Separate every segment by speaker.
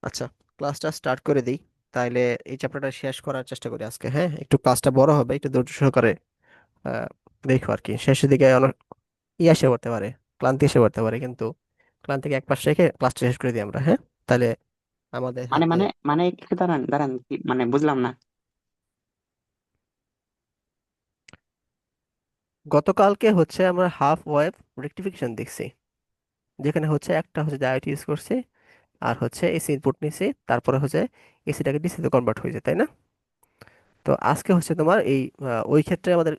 Speaker 1: আচ্ছা, ক্লাসটা স্টার্ট করে দিই। তাইলে এই চ্যাপ্টারটা শেষ করার চেষ্টা করি আজকে। হ্যাঁ, একটু ক্লাসটা বড় হবে, একটু ধৈর্য সহকারে আহ, দেখো আর কি। শেষের দিকে অনেক এসে করতে পারে, ক্লান্তি এসে করতে পারে, কিন্তু ক্লান্তিকে এক পাশ রেখে ক্লাসটা শেষ করে দিই আমরা। হ্যাঁ, তাহলে আমাদের
Speaker 2: মানে
Speaker 1: হাতে
Speaker 2: মানে মানে একটু দাঁড়ান দাঁড়ান, মানে বুঝলাম না।
Speaker 1: গতকালকে হচ্ছে আমরা হাফ ওয়েভ রেক্টিফিকেশন দেখছি, যেখানে হচ্ছে একটা হচ্ছে ডায়োড ইউজ করছি, আর হচ্ছে এসি ইনপুট নিছি, তারপরে হচ্ছে এসিটাকে ডিসিতে কনভার্ট হয়ে যায়, তাই না? তো আজকে হচ্ছে তোমার এই ওই ক্ষেত্রে আমাদের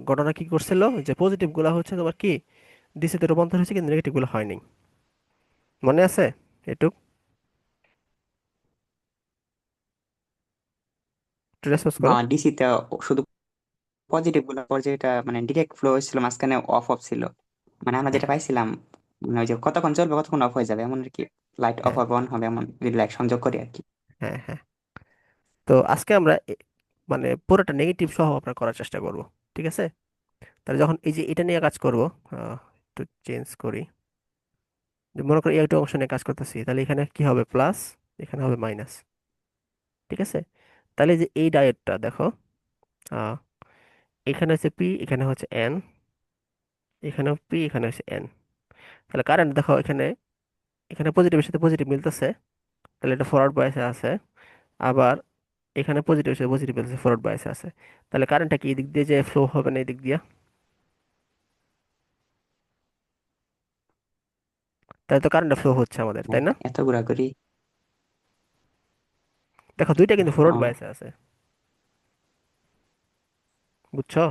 Speaker 1: ঘটনা কি করছিল, যে পজিটিভ গুলা হচ্ছে তোমার কি ডিসিতে রূপান্তর হয়েছে, কিন্তু নেগেটিভ গুলো হয়নি। মনে আছে এটুক? একটু রেসপন্স করো।
Speaker 2: হ্যাঁ, ডিসি তে শুধু পজিটিভ গুলো পর্যায়টা মানে ডিরেক্ট ফ্লো হয়েছিল, মাঝখানে অফ অফ ছিল। মানে আমরা
Speaker 1: হ্যাঁ,
Speaker 2: যেটা পাইছিলাম, মানে ওই যে কতক্ষণ চলবে কতক্ষণ অফ হয়ে যাবে এমন আর কি। লাইট অফ
Speaker 1: হ্যাঁ,
Speaker 2: হবে অন হবে এমন, যদি লাইট সংযোগ করি আর কি।
Speaker 1: হ্যাঁ, হ্যাঁ। তো আজকে আমরা মানে পুরোটা নেগেটিভ সহ আমরা করার চেষ্টা করব। ঠিক আছে? তাহলে যখন এই যে এটা নিয়ে কাজ করব, একটু চেঞ্জ করি। যে মনে করি এই একটা অংশ নিয়ে কাজ করতেছি, তাহলে এখানে কি হবে? প্লাস, এখানে হবে মাইনাস। ঠিক আছে? তাহলে যে এই ডায়োডটা দেখো, আহ, এখানে হচ্ছে পি, এখানে হচ্ছে এন, এখানেও পি, এখানে হচ্ছে এন। তাহলে কারেন্ট দেখো এখানে, এখানে পজিটিভের সাথে পজিটিভ মিলতেছে, তাহলে এটা ফরওয়ার্ড বায়াসে আছে। আবার এখানে পজিটিভের সাথে পজিটিভ মিলতেছে, ফরওয়ার্ড বায়াসে আছে। তাহলে কারেন্টটা কি এদিক দিয়ে যে ফ্লো হবে না এদিক দিয়ে? তাহলে তো কারেন্টটা ফ্লো হচ্ছে আমাদের, তাই
Speaker 2: হ্যাঁ,
Speaker 1: না?
Speaker 2: এত ঘোরাঘুরি।
Speaker 1: দেখো দুইটা কিন্তু ফরওয়ার্ড
Speaker 2: হ্যাঁ,
Speaker 1: বায়াসে আছে, বুঝছো?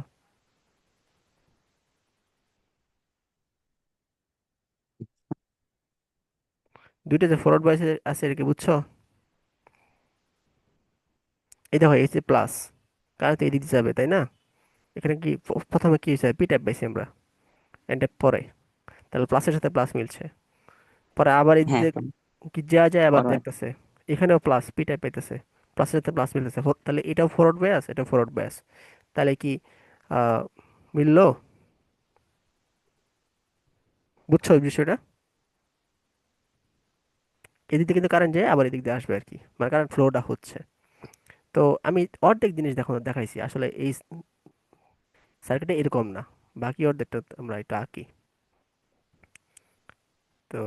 Speaker 1: দুইটা যে ফরওয়ার্ড বায়াসে আছে, এটা কি বুঝছো? এই দেখো এই যে প্লাস, কারেন্ট তো এদিক দিয়ে যাবে, তাই না? এখানে কি প্রথমে কি হয়েছে? পি টাইপ পাইছি আমরা, এন টাইপ পরে। তাহলে প্লাসের সাথে প্লাস মিলছে, পরে আবার এই
Speaker 2: হ্যাঁ,
Speaker 1: যে কি যা যায় আবার
Speaker 2: ফরওয়ার্ড।
Speaker 1: দেখতেছে, এখানেও প্লাস পি টাইপ পাইতেছে, প্লাসের সাথে প্লাস মিলতেছে। তাহলে এটাও ফরওয়ার্ড ব্যাস, এটাও ফরওয়ার্ড ব্যাস। তাহলে কি আহ মিললো? বুঝছো এই বিষয়টা? এদিক দিয়ে কিন্তু কারেন্ট যায়, আবার এদিক দিয়ে আসবে আর কি, মানে কারেন্ট ফ্লোটা হচ্ছে। তো আমি অর্ধেক জিনিস দেখাইছি আসলে এই সার্কিটে এরকম না, বাকি অর্ধেকটা আমরা এটা আঁকি। তো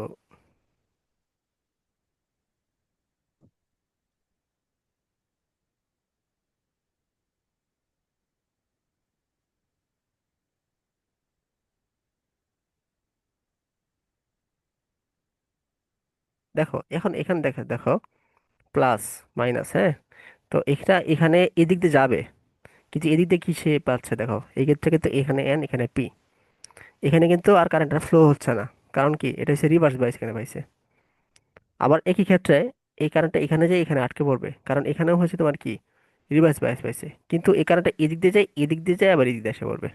Speaker 1: দেখো এখন এখানে দেখো দেখো, প্লাস মাইনাস, হ্যাঁ। তো এটা এখানে এদিক দিয়ে যাবে, কিন্তু এদিক দিয়ে কি সে পাচ্ছে দেখো, এই ক্ষেত্রে কিন্তু এখানে এন, এখানে পি, এখানে কিন্তু আর কারেন্টটা ফ্লো হচ্ছে না। কারণ কি? এটা হচ্ছে রিভার্স বাইস এখানে পাইছে। আবার একই ক্ষেত্রে এই কারেন্টটা এখানে যায়, এখানে আটকে পড়বে, কারণ এখানেও হচ্ছে তোমার কি রিভার্স বাইস পাইছে, কিন্তু এই কারেন্টটা এদিক দিয়ে যায়, এদিক দিয়ে যায়, আবার এদিক দিয়ে এসে পড়বে।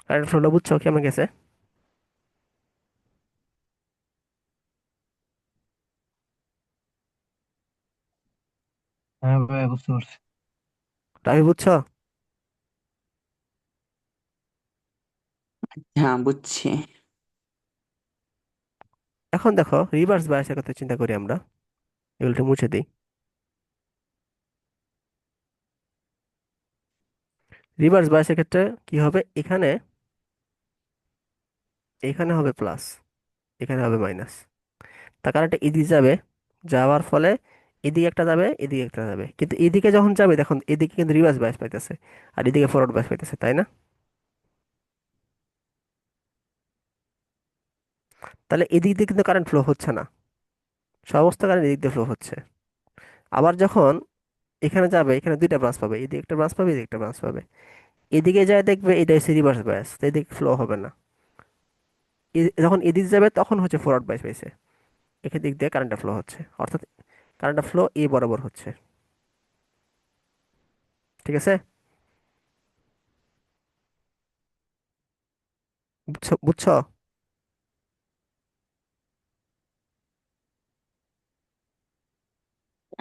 Speaker 1: কারেন্ট ফ্লোটা বুঝছো কেমন গেছে?
Speaker 3: হ্যাঁ ভাই, বুঝতে পারছি।
Speaker 1: রাবি বুঝছো?
Speaker 2: হ্যাঁ, বুঝছি।
Speaker 1: এখন দেখো রিভার্স বায়াসের কথা চিন্তা করি আমরা, এগুলো একটু মুছে দিই। রিভার্স বায়াসের ক্ষেত্রে কি হবে? এখানে, এখানে হবে প্লাস, এখানে হবে মাইনাস। তার কারেন্টটা এদিকে যাবে, যাওয়ার ফলে এদিকে একটা যাবে, এদিকে একটা যাবে, কিন্তু এদিকে যখন যাবে দেখুন এদিকে কিন্তু রিভার্স বায়াস পাইতেছে, আর এদিকে ফরওয়ার্ড বায়াস পাইতেছে, তাই না? তাহলে এদিক দিয়ে কিন্তু কারেন্ট ফ্লো হচ্ছে না, সমস্ত কারেন্ট এদিক দিয়ে ফ্লো হচ্ছে। আবার যখন এখানে যাবে, এখানে দুইটা ব্রাঞ্চ পাবে, এদিকে একটা ব্রাঞ্চ পাবে, এদিকে একটা ব্রাঞ্চ পাবে। এদিকে যায় দেখবে এটা হচ্ছে রিভার্স বায়াস, তো এদিকে ফ্লো হবে না। যখন এদিকে যাবে তখন হচ্ছে ফরওয়ার্ড বায়াস পাইছে, এখান দিক দিয়ে কারেন্টটা ফ্লো হচ্ছে, অর্থাৎ কারেন্টটা ফ্লো এ বরাবর হচ্ছে। ঠিক আছে? বুঝছো বুঝছো?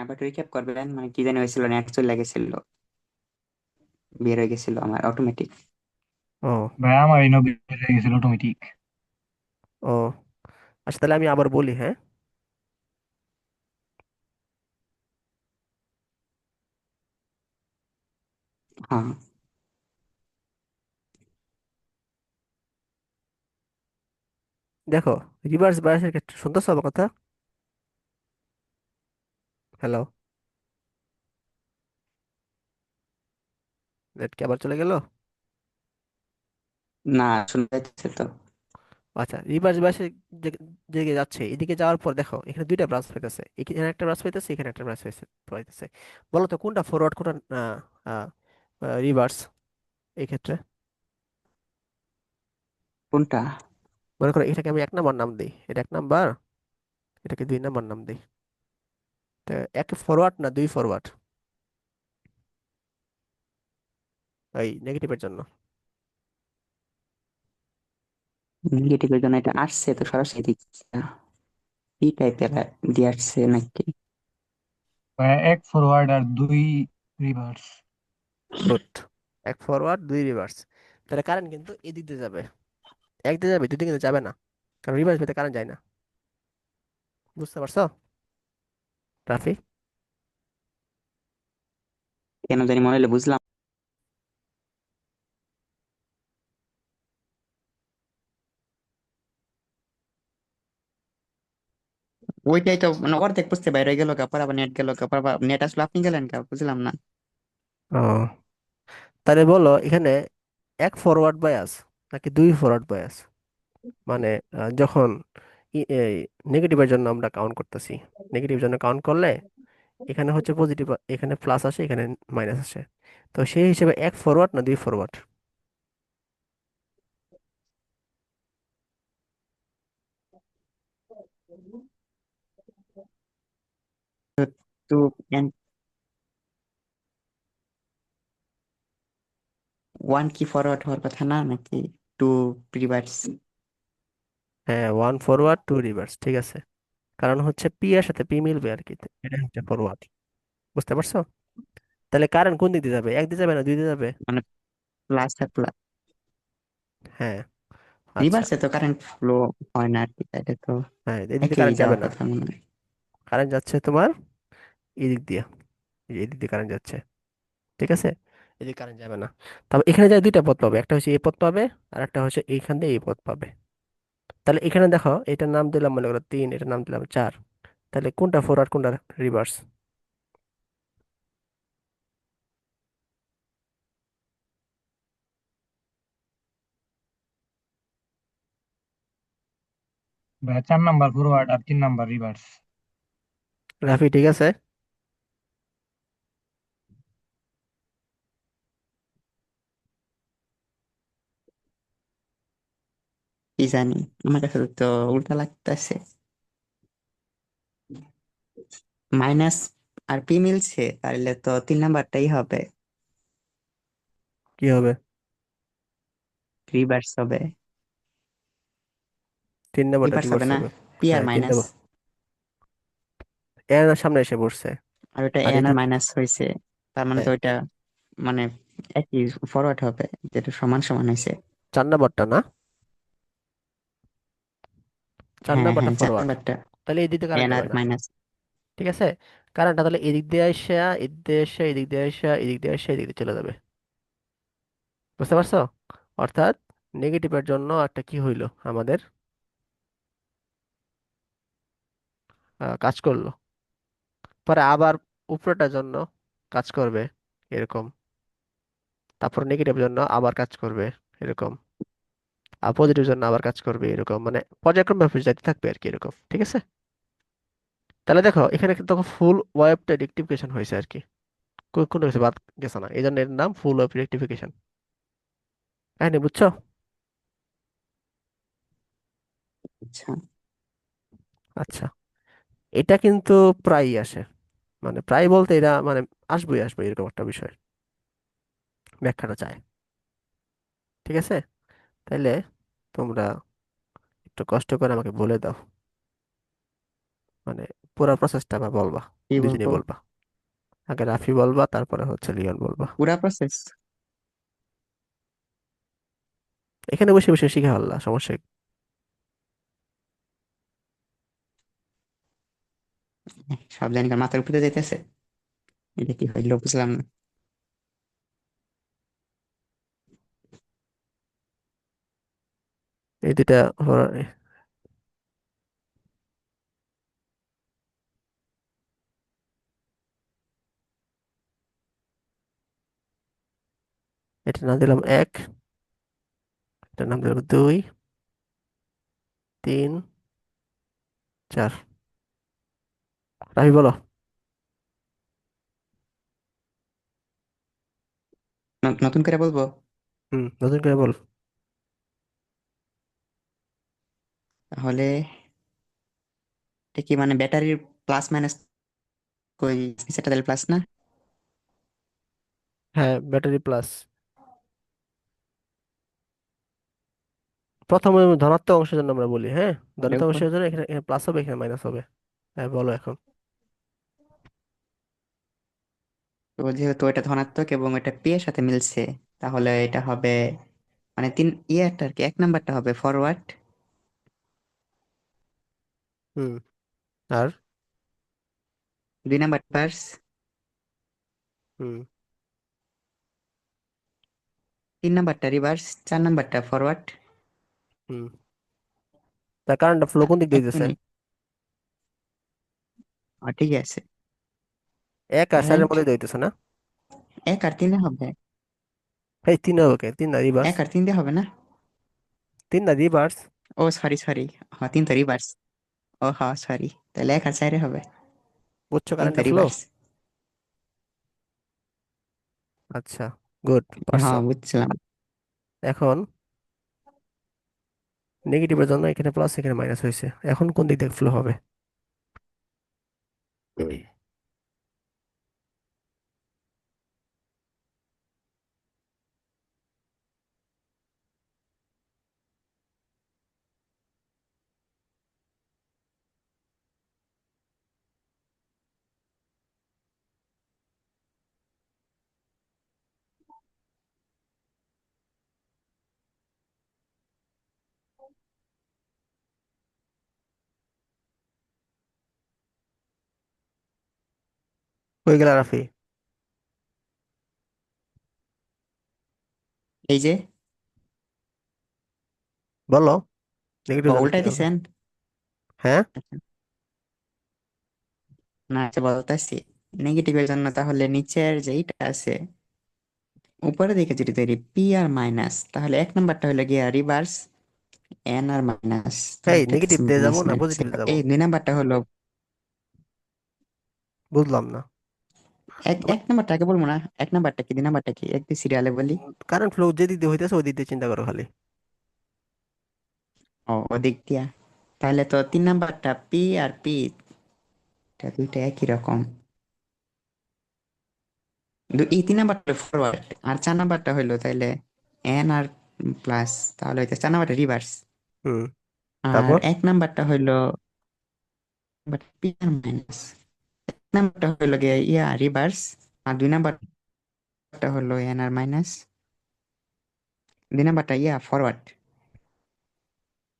Speaker 2: আবার রিক্যাপ করবেন, মানে কি জানি হয়েছিল, নেট চলে গেছিল, বের হয়ে গেছিল আমার অটোমেটিক।
Speaker 1: ও,
Speaker 3: ভাই আমার এই নবী হয়ে গেছিল অটোমেটিক।
Speaker 1: ও, আচ্ছা তাহলে আমি আবার বলি, হ্যাঁ।
Speaker 2: হ্যাঁ।
Speaker 1: দেখো, রিভার্স বায়াসের ক্ষেত্রে শুনতেছো আমার কথা? হ্যালো, নেট কি আবার চলে গেল?
Speaker 2: না, শুনতে পাইতেছে তো।
Speaker 1: আচ্ছা, রিভার্স বায়াসের দিকে যাচ্ছে, এদিকে যাওয়ার পর দেখো এখানে দুইটা ব্রাঞ্চ পাইতেছে, এখানে একটা ব্রাঞ্চ পাইতেছে, এখানে একটা ব্রাঞ্চ পাইতেছে। বলো তো কোনটা ফরওয়ার্ড, কোনটা রিভার্স এই ক্ষেত্রে?
Speaker 2: কোনটা?
Speaker 1: মনে করো এটাকে আমি 1 নাম্বার নাম দিই, এটা 1 নাম্বার, এটাকে 2 নাম্বার নাম দিই। তো এক ফরওয়ার্ড না দুই ফরওয়ার্ড এই নেগেটিভের জন্য?
Speaker 2: নেগেটিভের জন্য এটা আসছে তো সরাসরি দিচ্ছে না। কি টাইপের দিয়ে আসছে নাকি?
Speaker 3: এক ফরওয়ার্ড আর 2 রিভার্স।
Speaker 1: গুড। এক ফরওয়ার্ড দুই রিভার্স, তাহলে কারেন্ট কিন্তু এদিক দিয়ে যাবে, এক দিয়ে যাবে, দুই দিকে কিন্তু যাবে না, কারণ রিভার্স পেতে কারেন্ট যায় না। বুঝতে পারছো রাফি?
Speaker 2: কেন জানি মনে হলো বুঝলাম। ওইটাই তো মানে অর্ধেক বুঝতে বাইরে গেল কাপড়, আবার নেট গেল কাপড়, আবার নেট আসলে আপনি গেলেন কা বুঝলাম না।
Speaker 1: ও, তাহলে বলো এখানে এক ফরওয়ার্ড বায়াস নাকি দুই ফরওয়ার্ড বায়াস? মানে যখন নেগেটিভের জন্য আমরা কাউন্ট করতেছি, নেগেটিভ জন্য কাউন্ট করলে এখানে হচ্ছে পজিটিভ, এখানে প্লাস আসে, এখানে মাইনাস আসে। তো সেই হিসেবে এক ফরওয়ার্ড না দুই ফরওয়ার্ড?
Speaker 2: তো ওয়ান কি ফরওয়ার্ড হওয়ার কথা না নাকি টু রিভার্স?
Speaker 1: হ্যাঁ, 1 ফরওয়ার্ড 2 রিভার্স, ঠিক আছে। কারণ হচ্ছে পি এর সাথে পি মিলবে আর কি, এটা হচ্ছে ফরওয়ার্ড। বুঝতে পারছো? তাহলে কারেন্ট কোন দিক দিয়ে যাবে, এক দিয়ে যাবে না দুই দিয়ে যাবে?
Speaker 2: মানে প্লাস আর প্লাস।
Speaker 1: হ্যাঁ। আচ্ছা।
Speaker 2: রিভার্সে তো কারেন্ট ফ্লো হয় না আর কি, তাইলে তো
Speaker 1: হ্যাঁ, এদিক দিয়ে
Speaker 2: একই
Speaker 1: কারেন্ট যাবে
Speaker 2: যাওয়ার
Speaker 1: না,
Speaker 2: কথা মনে হয়।
Speaker 1: কারেন্ট যাচ্ছে তোমার এদিক দিয়ে, এই যে এদিক দিয়ে কারেন্ট যাচ্ছে, ঠিক আছে। এদিকে কারেন্ট যাবে না। তবে এখানে যায় দুইটা পথ পাবে, একটা হচ্ছে এই পথ পাবে, আর একটা হচ্ছে এইখান দিয়ে এই পথ পাবে। তাহলে এখানে দেখো এটার নাম দিলাম মনে করো 3, এটার নাম দিলাম 4। তাহলে কোনটা ফরওয়ার্ড কোনটা রিভার্স?
Speaker 3: ভাই 4 নাম্বার ফরওয়ার্ড আর 3 নাম্বার রিভার্স।
Speaker 1: রাফি ঠিক আছে?
Speaker 2: কি জানি, আমার কাছে তো উল্টা লাগতেছে। মাইনাস আর পি মিলছে, তাহলে তো 3 নাম্বারটাই হবে,
Speaker 1: কি হবে?
Speaker 2: রিভার্স হবে।
Speaker 1: 3 নাম্বারটা
Speaker 2: রিভার্স হবে
Speaker 1: রিভার্স
Speaker 2: না,
Speaker 1: হবে।
Speaker 2: পি আর
Speaker 1: হ্যাঁ, তিন
Speaker 2: মাইনাস।
Speaker 1: নাম্বার এর সামনে এসে পড়ছে।
Speaker 2: আর ওটা
Speaker 1: আর
Speaker 2: এন আর
Speaker 1: এদিক,
Speaker 2: মাইনাস হয়েছে, তার মানে
Speaker 1: হ্যাঁ,
Speaker 2: তো ওইটা মানে একই ফরওয়ার্ড হবে, যেটা সমান সমান হয়েছে।
Speaker 1: 4 নাম্বারটা না, চার
Speaker 2: হ্যাঁ
Speaker 1: নাম্বারটা
Speaker 2: হ্যাঁ, চার
Speaker 1: ফরওয়ার্ড।
Speaker 2: নাম্বারটা
Speaker 1: তাহলে এই দিক দিয়ে কারেন্ট
Speaker 2: এন আর
Speaker 1: যাবে না,
Speaker 2: মাইনাস।
Speaker 1: ঠিক আছে। কারেন্টটা তাহলে এদিক দিয়ে আসা, এদিক দিয়ে আসা, এদিক দিয়ে আসা, এদিক দিয়ে আসা, এদিক দিয়ে চলে যাবে। বুঝতে পারছো? অর্থাৎ নেগেটিভের জন্য একটা কি হইলো আমাদের, কাজ করলো, পরে আবার উপরেটার জন্য কাজ করবে এরকম, তারপর নেগেটিভ জন্য আবার কাজ করবে এরকম, আর পজিটিভ জন্য আবার কাজ করবে এরকম, মানে পর্যায়ক্রমে যাইতে থাকবে আর কি এরকম, ঠিক আছে। তাহলে দেখো এখানে কিন্তু ফুল ওয়েভ রেক্টিফিকেশন হয়েছে আর কি, কোনো কিছু বাদ গেছে না, এই জন্য এর নাম ফুল ওয়েভ রেক্টিফিকেশন। কাহিনী বুঝছো?
Speaker 2: আচ্ছা।
Speaker 1: আচ্ছা, এটা কিন্তু প্রায়ই আসে, মানে প্রায় বলতে এটা মানে আসবেই আসবে এরকম একটা বিষয়, ব্যাখ্যাটা চায়, ঠিক আছে। তাইলে তোমরা একটু কষ্ট করে আমাকে বলে দাও, মানে পুরো প্রসেসটা আবার বলবা,
Speaker 2: কি
Speaker 1: দুজনেই
Speaker 2: বলবো?
Speaker 1: বলবা। আগে রাফি বলবা, তারপরে হচ্ছে লিওন বলবা।
Speaker 2: পুরা প্রসেস?
Speaker 1: এখানে বসে বসে শিখে ফেললা, সমস্যা কি?
Speaker 2: সব জানি কার মাথার উপরে যাইতেছে, এটা কি হইলো বুঝলাম না।
Speaker 1: এই দুইটা এটা নাম দিলাম 1, এটার নাম দিলাম 2, 3, 4। রাহি বলো।
Speaker 2: নতুন করে বলবো?
Speaker 1: নতুন করে বল।
Speaker 2: তাহলে এটা কি মানে ব্যাটারির প্লাস মাইনাস, কই সেটা তাহলে প্লাস না?
Speaker 1: হ্যাঁ, ব্যাটারি প্লাস। প্রথমে ধনাত্মক অংশের জন্য আমরা বলি, হ্যাঁ।
Speaker 2: তাহলে
Speaker 1: ধনাত্মক
Speaker 2: উপর,
Speaker 1: অংশের জন্য এখানে এখানে প্লাস হবে, এখানে মাইনাস হবে। হ্যাঁ, বলো এখন।
Speaker 2: তো যেহেতু এটা ধনাত্মক এবং এটা পি এর সাথে মিলছে, তাহলে এটা হবে মানে তিন ইয়েটা আর কি, এক নাম্বারটা হবে ফরওয়ার্ড,
Speaker 1: হুম। আর
Speaker 2: 2 নাম্বার রিভার্স,
Speaker 1: হুম
Speaker 2: 3 নাম্বারটা রিভার্স, 4 নাম্বারটা ফরওয়ার্ড।
Speaker 1: হুম তার কারেন্টটা ফ্লো কোন দিক দিয়ে
Speaker 2: এক
Speaker 1: দিতেছে?
Speaker 2: মিনিট, ঠিক আছে।
Speaker 1: 1 আর 4-এর
Speaker 2: কারেন্ট
Speaker 1: মধ্যে দিতেছে না?
Speaker 2: 1 আর 3 হবে,
Speaker 1: এই 3 হবে কে? 3 না রিভার্স?
Speaker 2: 1 আর 3 দিয়ে হবে না?
Speaker 1: 3 না রিভার্স?
Speaker 2: ও সরি সরি, হ্যাঁ 3 তো রিভার্স। ও হ্যাঁ সরি, তাহলে 1 আর 4 হবে,
Speaker 1: বুঝছো
Speaker 2: 3 তো
Speaker 1: কারেন্টটা ফ্লো?
Speaker 2: রিভার্স।
Speaker 1: আচ্ছা, গুড, পারছো।
Speaker 2: হ্যাঁ বুঝছিলাম।
Speaker 1: এখন নেগেটিভের জন্য এখানে প্লাস এখানে মাইনাস হয়েছে, এখন কোন দিক দিয়ে ফ্লো হবে? হয়ে গেল রাফি।
Speaker 2: এই যে,
Speaker 1: বলো নেগেটিভ জন্য কি
Speaker 2: উল্টাই
Speaker 1: হবে।
Speaker 2: দিছেন?
Speaker 1: হ্যাঁ।
Speaker 2: না আচ্ছা বলতেছি, নেগেটিভের জন্য তাহলে নিচের যেইটা আছে উপরে দিকে যদি তৈরি পি আর মাইনাস, তাহলে 1 নাম্বারটা হলো গিয়া রিভার্স, এন আর মাইনাস, তো
Speaker 1: এই
Speaker 2: একটা
Speaker 1: নেগেটিভ দিয়ে
Speaker 2: মাইনাস
Speaker 1: যাবো না
Speaker 2: মাইনাস।
Speaker 1: পজিটিভ যাবো?
Speaker 2: এই 2 নাম্বারটা হলো,
Speaker 1: বুঝলাম না।
Speaker 2: এক নাম্বারটা আগে বলবো না? 1 নাম্বারটা কি, 2 নাম্বারটা কি, এক দুই সিরিয়ালে বলি।
Speaker 1: কারেন্ট ফ্লো যে দিক দিয়ে হইতেছে ওই দিক দিয়ে চিন্তা করো খালি।
Speaker 2: ও ওদিক দিয়া, তাহলে তো 3 নাম্বারটা পি আর পি, এটা দুইটা একই রকম। এই 3 নাম্বারটা ফরওয়ার্ড, আর 4 নাম্বারটা হইলো তাইলে এন আর প্লাস, তাহলে হইতে 4 নাম্বারটা রিভার্স।
Speaker 1: হুম।
Speaker 2: আর
Speaker 1: তারপর
Speaker 2: 1 নাম্বারটা হইলো পি আর মাইনাস, নাম্বারটা হইলো গিয়ে ইয়া রিভার্স, আর 2 নাম্বারটা হলো এন আর মাইনাস, 2 নাম্বারটা ইয়া ফরওয়ার্ড।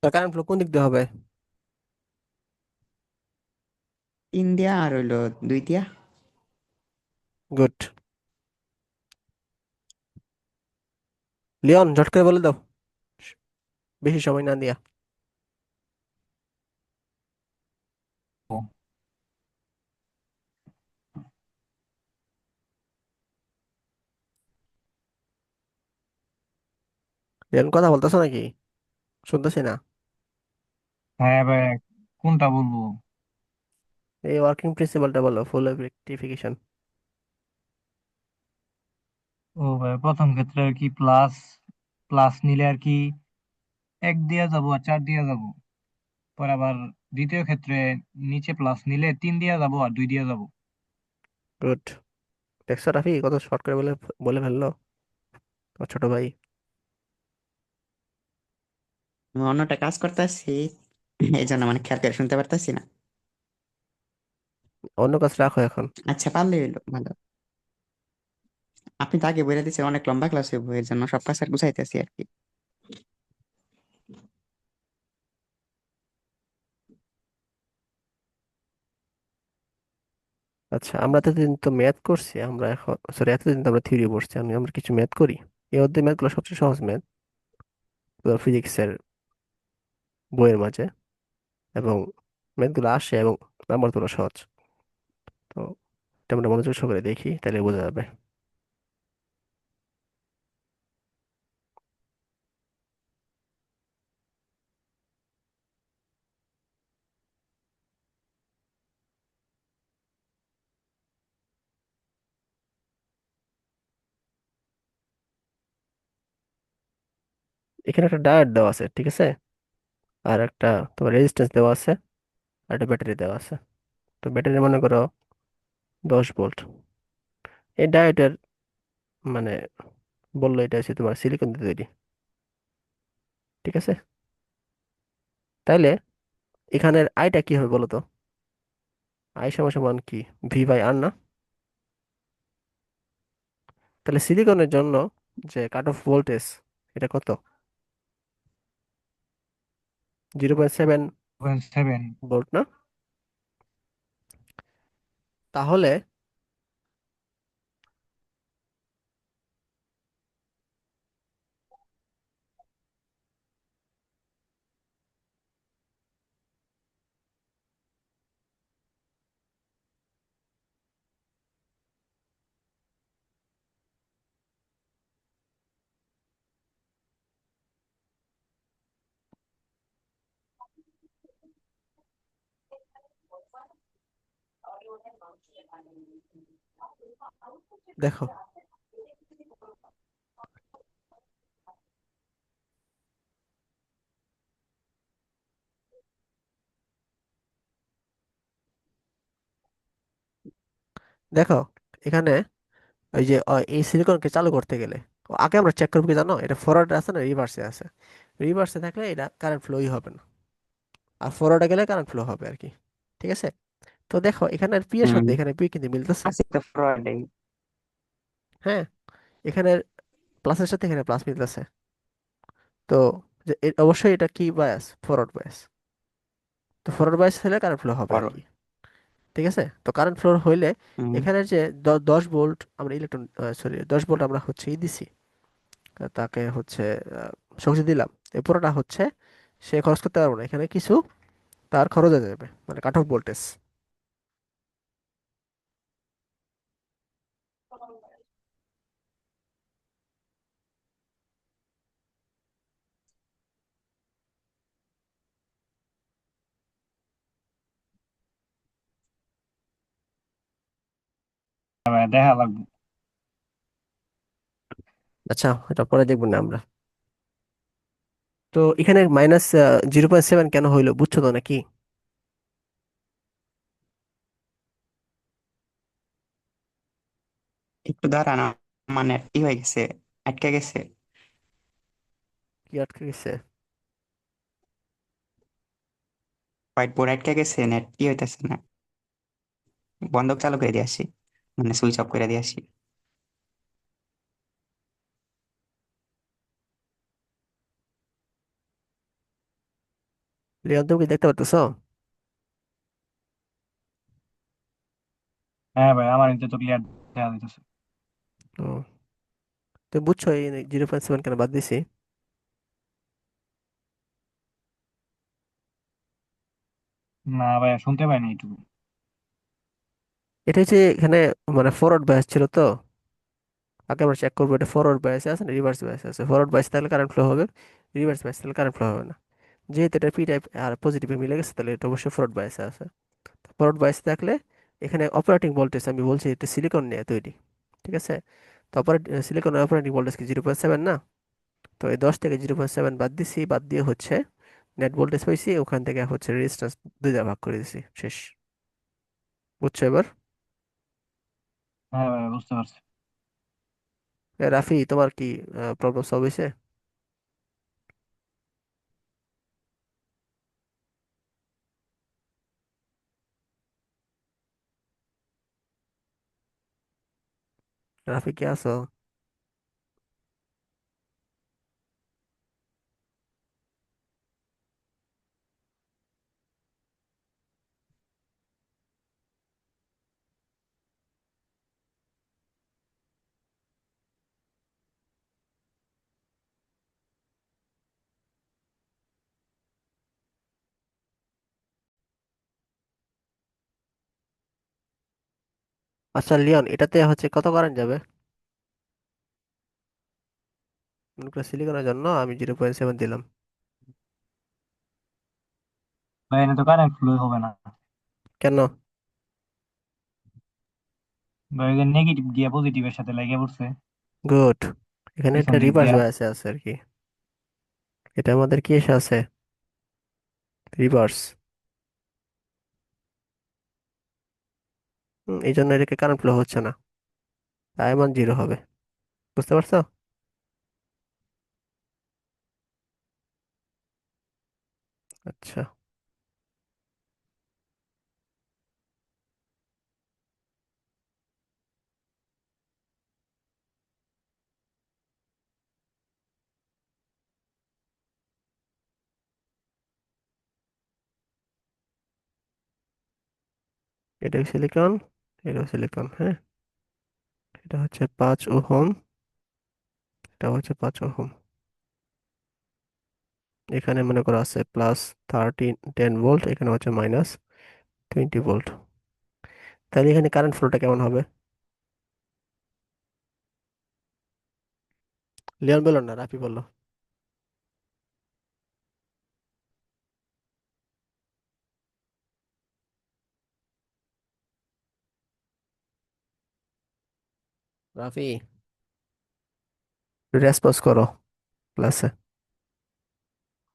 Speaker 1: তার কারেন্ট ফ্লো কোন দিক দিয়ে হবে?
Speaker 2: 3 দিয়া আর হইলো 2 দিয়া।
Speaker 1: গুড। লিওন ঝট করে বলে দাও, বেশি সময় না দিয়া। লিওন কথা বলতেছো নাকি? শুনতেছি না।
Speaker 3: হ্যাঁ ভাই, কোনটা বলবো?
Speaker 1: এই ওয়ার্কিং প্রিন্সিপালটা বলো, ফুল রেক্টিফিকেশন।
Speaker 3: ও ভাই, প্রথম ক্ষেত্রে আর কি প্লাস, প্লাস নিলে আর কি 1 দিয়া যাবো আর 4 দিয়া যাবো। পর আবার দ্বিতীয় ক্ষেত্রে নিচে প্লাস নিলে 3 দিয়া যাবো আর 2 দিয়া যাবো।
Speaker 1: গুড। দেখছো রাফি কত শর্ট করে বলে বলে ফেললো তোমার ছোট ভাই।
Speaker 2: আমি অন্যটা কাজ করতেছি, এই জন্য মানে খেয়াল করে শুনতে পারতাছি না।
Speaker 1: অন্য কাজ রাখো এখন।
Speaker 2: আচ্ছা পারলে হইলো ভালো। আপনি তো আগে বলে দিচ্ছেন অনেক লম্বা ক্লাস হইব, এর জন্য সব কাজ আর গুছাইতেছি আর কি।
Speaker 1: আচ্ছা, আমরা এতদিন তো ম্যাথ করছি, আমরা এখন সরি এতদিন তো আমরা থিওরি পড়ছি, আমরা কিছু ম্যাথ করি। এই অধ্যায় ম্যাথ গুলো সবচেয়ে সহজ ম্যাথ ফিজিক্সের। বইয়ের মাঝে, এবং ম্যাথগুলো আসে এবং নাম্বার তোলা সহজ। তো এটা আমরা মনোযোগ সহকারে দেখি, তাহলে বোঝা যাবে। এখানে একটা ডায়োড দেওয়া আছে, ঠিক আছে, আর একটা তোমার রেজিস্ট্যান্স দেওয়া আছে, আর একটা ব্যাটারি দেওয়া আছে। তো ব্যাটারি মনে করো 10 ভোল্ট। এই ডায়োডের মানে বললো এটা হচ্ছে তোমার সিলিকন দিয়ে তৈরি, ঠিক আছে। তাইলে এখানের আইটা কি হবে বলো তো? আই সমান সমান কি, ভি বাই আর না? তাহলে সিলিকনের জন্য যে কাট অফ ভোল্টেজ, এটা কত? 0.7
Speaker 3: 7।
Speaker 1: ভোল্ট না? তাহলে দেখো, দেখো এখানে ওই যে এই সিলিকনকে চালু করতে গেলে আগে আমরা চেক করবো কি জানো, এটা ফরওয়ার্ডে আছে না রিভার্সে আছে? রিভার্সে থাকলে এটা কারেন্ট ফ্লোই হবে না, আর ফরওয়ার্ডে গেলে কারেন্ট ফ্লো হবে আর কি, ঠিক আছে। তো দেখো এখানে পি এর
Speaker 2: হুম,
Speaker 1: সাথে এখানে পি কিন্তু মিলতেছে।
Speaker 2: আছে তো ফ্রড।
Speaker 1: হ্যাঁ, এখানে প্লাসের সাথে এখানে প্লাস মিলতেছে। তো যে অবশ্যই এটা কি বায়াস, ফরওয়ার্ড বায়াস। তো ফরওয়ার্ড বায়াস হলে কারেন্ট ফ্লো হবে আর কি, ঠিক আছে। তো কারেন্ট ফ্লো হইলে
Speaker 2: হুম,
Speaker 1: এখানে যে 10 ভোল্ট আমরা ইলেকট্রন, সরি 10 ভোল্ট আমরা হচ্ছে দিছি, তাকে হচ্ছে শক্তি দিলাম, এই পুরোটা হচ্ছে সে খরচ করতে পারবো না, এখানে কিছু তার খরচ হয়ে যাবে, মানে কাট অফ ভোল্টেজ।
Speaker 3: দেখা লাগবে।
Speaker 1: আচ্ছা, এটা পরে দেখবো না আমরা। তো এখানে -0.7 কেন হইলো বুঝছো তো নাকি?
Speaker 2: একটু দাঁড়ানো, মানে ই হয়ে গেছে, আটকে গেছে।
Speaker 1: কি আটকে গেছে?
Speaker 2: হোয়াইট বোর্ড আটকে গেছে, নেট ই হইতেছে না। বন্ধ চালু করে দিয়ে আসি, মানে সুইচ অফ করে দিয়ে আসি।
Speaker 1: লিওন তুমি কি দেখতে পারতেছো?
Speaker 3: হ্যাঁ ভাই, আমার এতে তো ক্লিয়ার দেখা যাইতেছে।
Speaker 1: ও, তুমি বুঝছো এই 0.7 কেন বাদ দিছি?
Speaker 3: না ভাই, শুনতে পাইনি এইটুকু।
Speaker 1: এটা হচ্ছে এখানে মানে ফরওয়ার্ড বায়াস ছিল তো, আগে আমরা চেক করবো এটা ফরওয়ার্ড বায়াস আছে না রিভার্স বায়াস আছে। ফরওয়ার্ড বায়াস থাকলে কারেন্ট ফ্লো হবে, রিভার্স বায়াস থাকলে কারেন্ট ফ্লো হবে না। যেহেতু এটা পি টাইপ আর পজিটিভে মিলে গেছে, তাহলে এটা অবশ্যই ফরওয়ার্ড বায়াসে আছে। ফরওয়ার্ড বায়াস থাকলে এখানে অপারেটিং ভোল্টেজ আমি বলছি এটা সিলিকন নিয়ে তৈরি, ঠিক আছে। তো সিলিকনের অপারেটিং ভোল্টেজ কি 0.7 না? তো এই 10 থেকে 0.7 বাদ দিছি, বাদ দিয়ে হচ্ছে নেট ভোল্টেজ পাইছি, ওখান থেকে হচ্ছে রেজিস্ট্যান্স 2 ভাগ করে দিছি, শেষ। বুঝছো এবার?
Speaker 3: হ্যাঁ ভাই, বুঝতে পারছি।
Speaker 1: রাফি, তোমার কি প্রবলেম সলভ হয়েছে? রাফি কি আছো? আচ্ছা লিওন, এটাতে হচ্ছে কত কারেন্ট যাবে? মনে করো সিলিকনের জন্য আমি 0.7 দিলাম।
Speaker 3: ভাই এটা তো কারেন্ট ফ্লো হবে না।
Speaker 1: কেন?
Speaker 3: ভাই নেগেটিভ দিয়া পজিটিভের সাথে লাগিয়ে পড়ছে
Speaker 1: গুড। এখানে
Speaker 3: পিছন
Speaker 1: একটা
Speaker 3: দিক
Speaker 1: রিভার্স
Speaker 3: দিয়া।
Speaker 1: বায়াসে আছে আর কি। এটা আমাদের কি এসে আছে? রিভার্স। এই জন্য এটাকে কারেন্ট ফ্লো হচ্ছে না, তাই মান 0 হবে। বুঝতে পারছো? আচ্ছা, এটা সিলিকন, এটা সিলিকন, হ্যাঁ। এটা হচ্ছে 5 ওহম, এটা হচ্ছে 5 ওহম। এখানে মনে করো আছে +10 ভোল্ট, এখানে হচ্ছে -20 ভোল্ট। তাহলে এখানে কারেন্ট ফ্লোটা কেমন হবে? লিওন বললো না, রাফি বললো। রাফি, রেসপন্স করো ক্লাসে,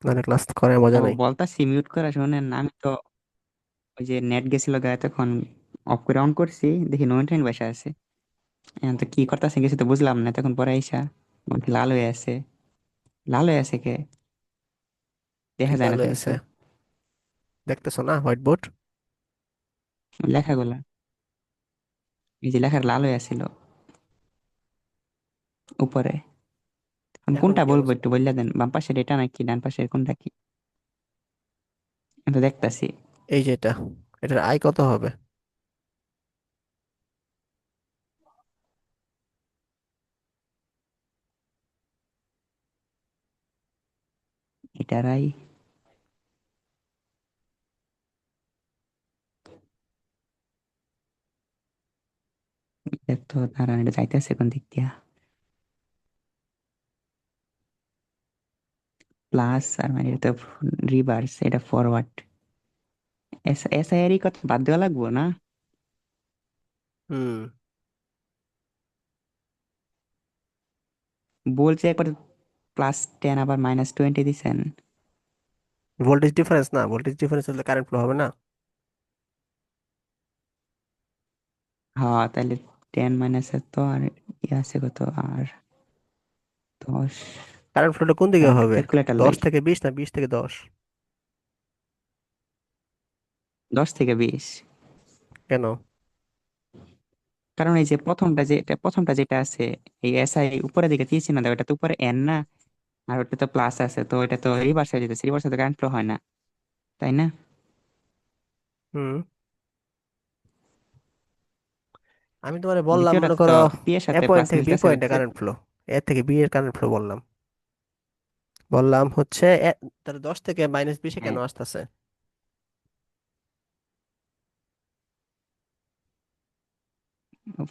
Speaker 1: নাহলে ক্লাস করে
Speaker 2: ও
Speaker 1: মজা নাই।
Speaker 2: বলতাছি মিউট করা শোনেন না, আমি তো ওই যে নেট গেছিল গায়ে তখন অফ করে অন করছি, দেখি নো ইন্টারনেট বসে আছে। এখন তো কি করতেছে কিছু তো বুঝলাম না, তখন পরে আইসা বলছি লাল হয়ে আছে। লাল হয়ে আছে কে?
Speaker 1: কি
Speaker 2: দেখা যায় না
Speaker 1: লাল
Speaker 2: তো কিছু।
Speaker 1: আছে? দেখতেছো না হোয়াইট বোর্ড?
Speaker 2: ওই লেখাগুলা, এই যে লেখার লাল হয়ে আছিল উপরে। এখন
Speaker 1: এখন
Speaker 2: কোনটা
Speaker 1: কি
Speaker 2: বলবো
Speaker 1: অবস্থা?
Speaker 2: একটু বললে দেন, বাম পাশের এটা নাকি ডান পাশের কোনটা কি? আমি তো দেখতাছি।
Speaker 1: এই যে এটা, এটার আয় কত হবে?
Speaker 2: এটারাই তো দাঁড়ান, এটা যাইতেছে কোন দিক দিয়া? প্লাস আর মানে এটা রিভার্স, এটা ফরওয়ার্ড। এসআইআর কথা বাদ দেওয়া লাগবো না?
Speaker 1: হুম।
Speaker 2: বলছে একবার +10 আবার -20 দিছেন।
Speaker 1: ভোল্টেজ ডিফারেন্স, না ভোল্টেজ ডিফারেন্স হলে কারেন্ট ফ্লো হবে না।
Speaker 2: হ্যাঁ তাহলে 10 মাইনাস তো আর ইয়ে আছে কত আর 10।
Speaker 1: কারেন্ট ফ্লোটা কোন দিকে হবে?
Speaker 2: ক্যালকুলেটর
Speaker 1: দশ
Speaker 2: লই।
Speaker 1: থেকে বিশ না 20 থেকে 10?
Speaker 2: 10 থেকে 20।
Speaker 1: কেন?
Speaker 2: কারণ এই যে প্রথমটা যেটা আছে, এই এসআই উপরের দিকে তীর চিহ্ন দেয়, ওটা তো উপরে এন না, আর ওটা তো প্লাস আছে, তো এটা তো রিভার্স হয়ে যেতেছে, রিভার্স তো কারেন্ট ফ্লো হয় না, তাই না?
Speaker 1: হুম। আমি তোমারে বললাম
Speaker 2: দ্বিতীয়টা
Speaker 1: মনে
Speaker 2: তো
Speaker 1: করো
Speaker 2: পি এর
Speaker 1: এ
Speaker 2: সাথে
Speaker 1: পয়েন্ট
Speaker 2: প্লাস
Speaker 1: থেকে বি
Speaker 2: মিলতেছে
Speaker 1: পয়েন্টে
Speaker 2: দেখছে।
Speaker 1: কারেন্ট ফ্লো, এ থেকে বি এর কারেন্ট ফ্লো বললাম। বললাম হচ্ছে তাহলে 10 থেকে -20-এ কেন
Speaker 2: হ্যাঁ,
Speaker 1: আসতেছে?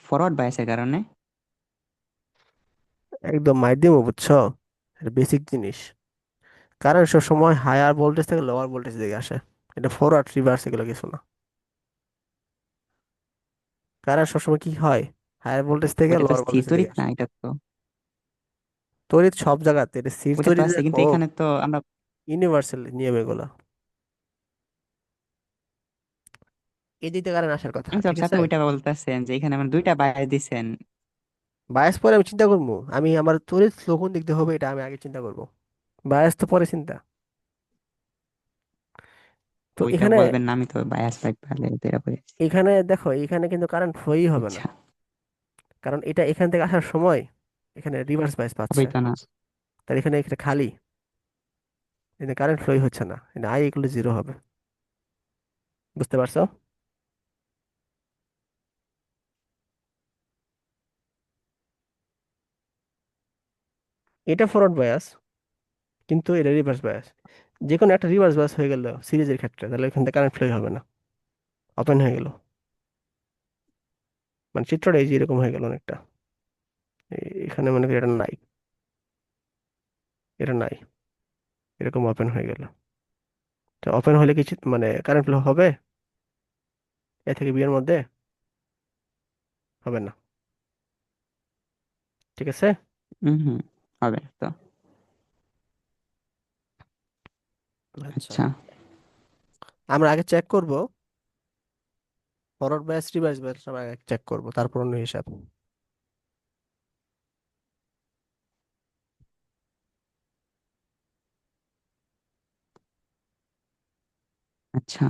Speaker 2: ফরওয়ার্ড বায়াসের কারণে।
Speaker 1: একদম মাইর দিমু, বুঝছো? এটা বেসিক জিনিস। কারেন্ট সব সময় হায়ার ভোল্টেজ থেকে লোয়ার ভোল্টেজ দিকে আসে। এটা ফরওয়ার্ড রিভার্স এগুলো কিছু না। কারেন্ট সবসময় কি হয়? হায়ার ভোল্টেজ থেকে
Speaker 2: ওইটা তো
Speaker 1: লোয়ার
Speaker 2: স্থির
Speaker 1: ভোল্টেজের দিকে
Speaker 2: তড়িৎ না,
Speaker 1: আসে।
Speaker 2: এটা তো।
Speaker 1: তড়িৎ সব জায়গাতে, এটা স্থির
Speaker 2: ওইটা তো
Speaker 1: তড়িৎ
Speaker 2: আছে কিন্তু
Speaker 1: হোক,
Speaker 2: এখানে তো আমরা।
Speaker 1: ইউনিভার্সাল নিয়ম এগুলো। এই দিক থেকে কারেন্ট আসার কথা,
Speaker 2: আমি তো
Speaker 1: ঠিক
Speaker 2: ভাবছি
Speaker 1: আছে।
Speaker 2: আপনি ওইটা বলতেছেন যে এখানে আমরা দুইটা বায়াস দিছেন।
Speaker 1: বায়াস পরে আমি চিন্তা করবো, আমি আমার তড়িৎ ফ্লো কোন দিক দিয়ে হবে এটা আমি আগে চিন্তা করবো। বায়াস তো পরে চিন্তা। তো
Speaker 2: ওইটা
Speaker 1: এখানে,
Speaker 2: বলবেন না, আমি তো বায়াস লাইক ভালো এটা বলেছি।
Speaker 1: এখানে দেখো এখানে কিন্তু কারেন্ট ফ্লোই হবে না।
Speaker 2: আচ্ছা,
Speaker 1: কারণ এটা এখান থেকে আসার সময় এখানে রিভার্স বাইস পাচ্ছে।
Speaker 2: হবেই তো না।
Speaker 1: তার এখানে এখানে খালি, এখানে কারেন্ট ফ্লোই হচ্ছে না, এখানে I = 0 হবে। বুঝতে পারছো? এটা ফরওয়ার্ড বায়াস, কিন্তু এটা রিভার্স বায়াস। যে কোনো একটা রিভার্স বায়াস হয়ে গেল সিরিজের ক্ষেত্রে, তাহলে এখান থেকে কারেন্ট ফ্লোই হবে না, ওপেন হয়ে গেল। মানে চিত্রটা এই যে এরকম হয়ে গেল অনেকটা। এখানে মনে করি এটা নাই, এটা নাই, এরকম ওপেন হয়ে গেল। তো ওপেন হলে কিছু মানে কারেন্ট ফ্লো হবে এ থেকে বি এর মধ্যে? হবে না। ঠিক আছে।
Speaker 2: হুম, হবে না তো।
Speaker 1: আচ্ছা,
Speaker 2: আচ্ছা
Speaker 1: আমরা আগে চেক করব ফরওয়ার্ড ব্যাচ রিভার্স ব্যাচ, আমরা আগে চেক করব, তারপর অন্য হিসাব।
Speaker 2: আচ্ছা।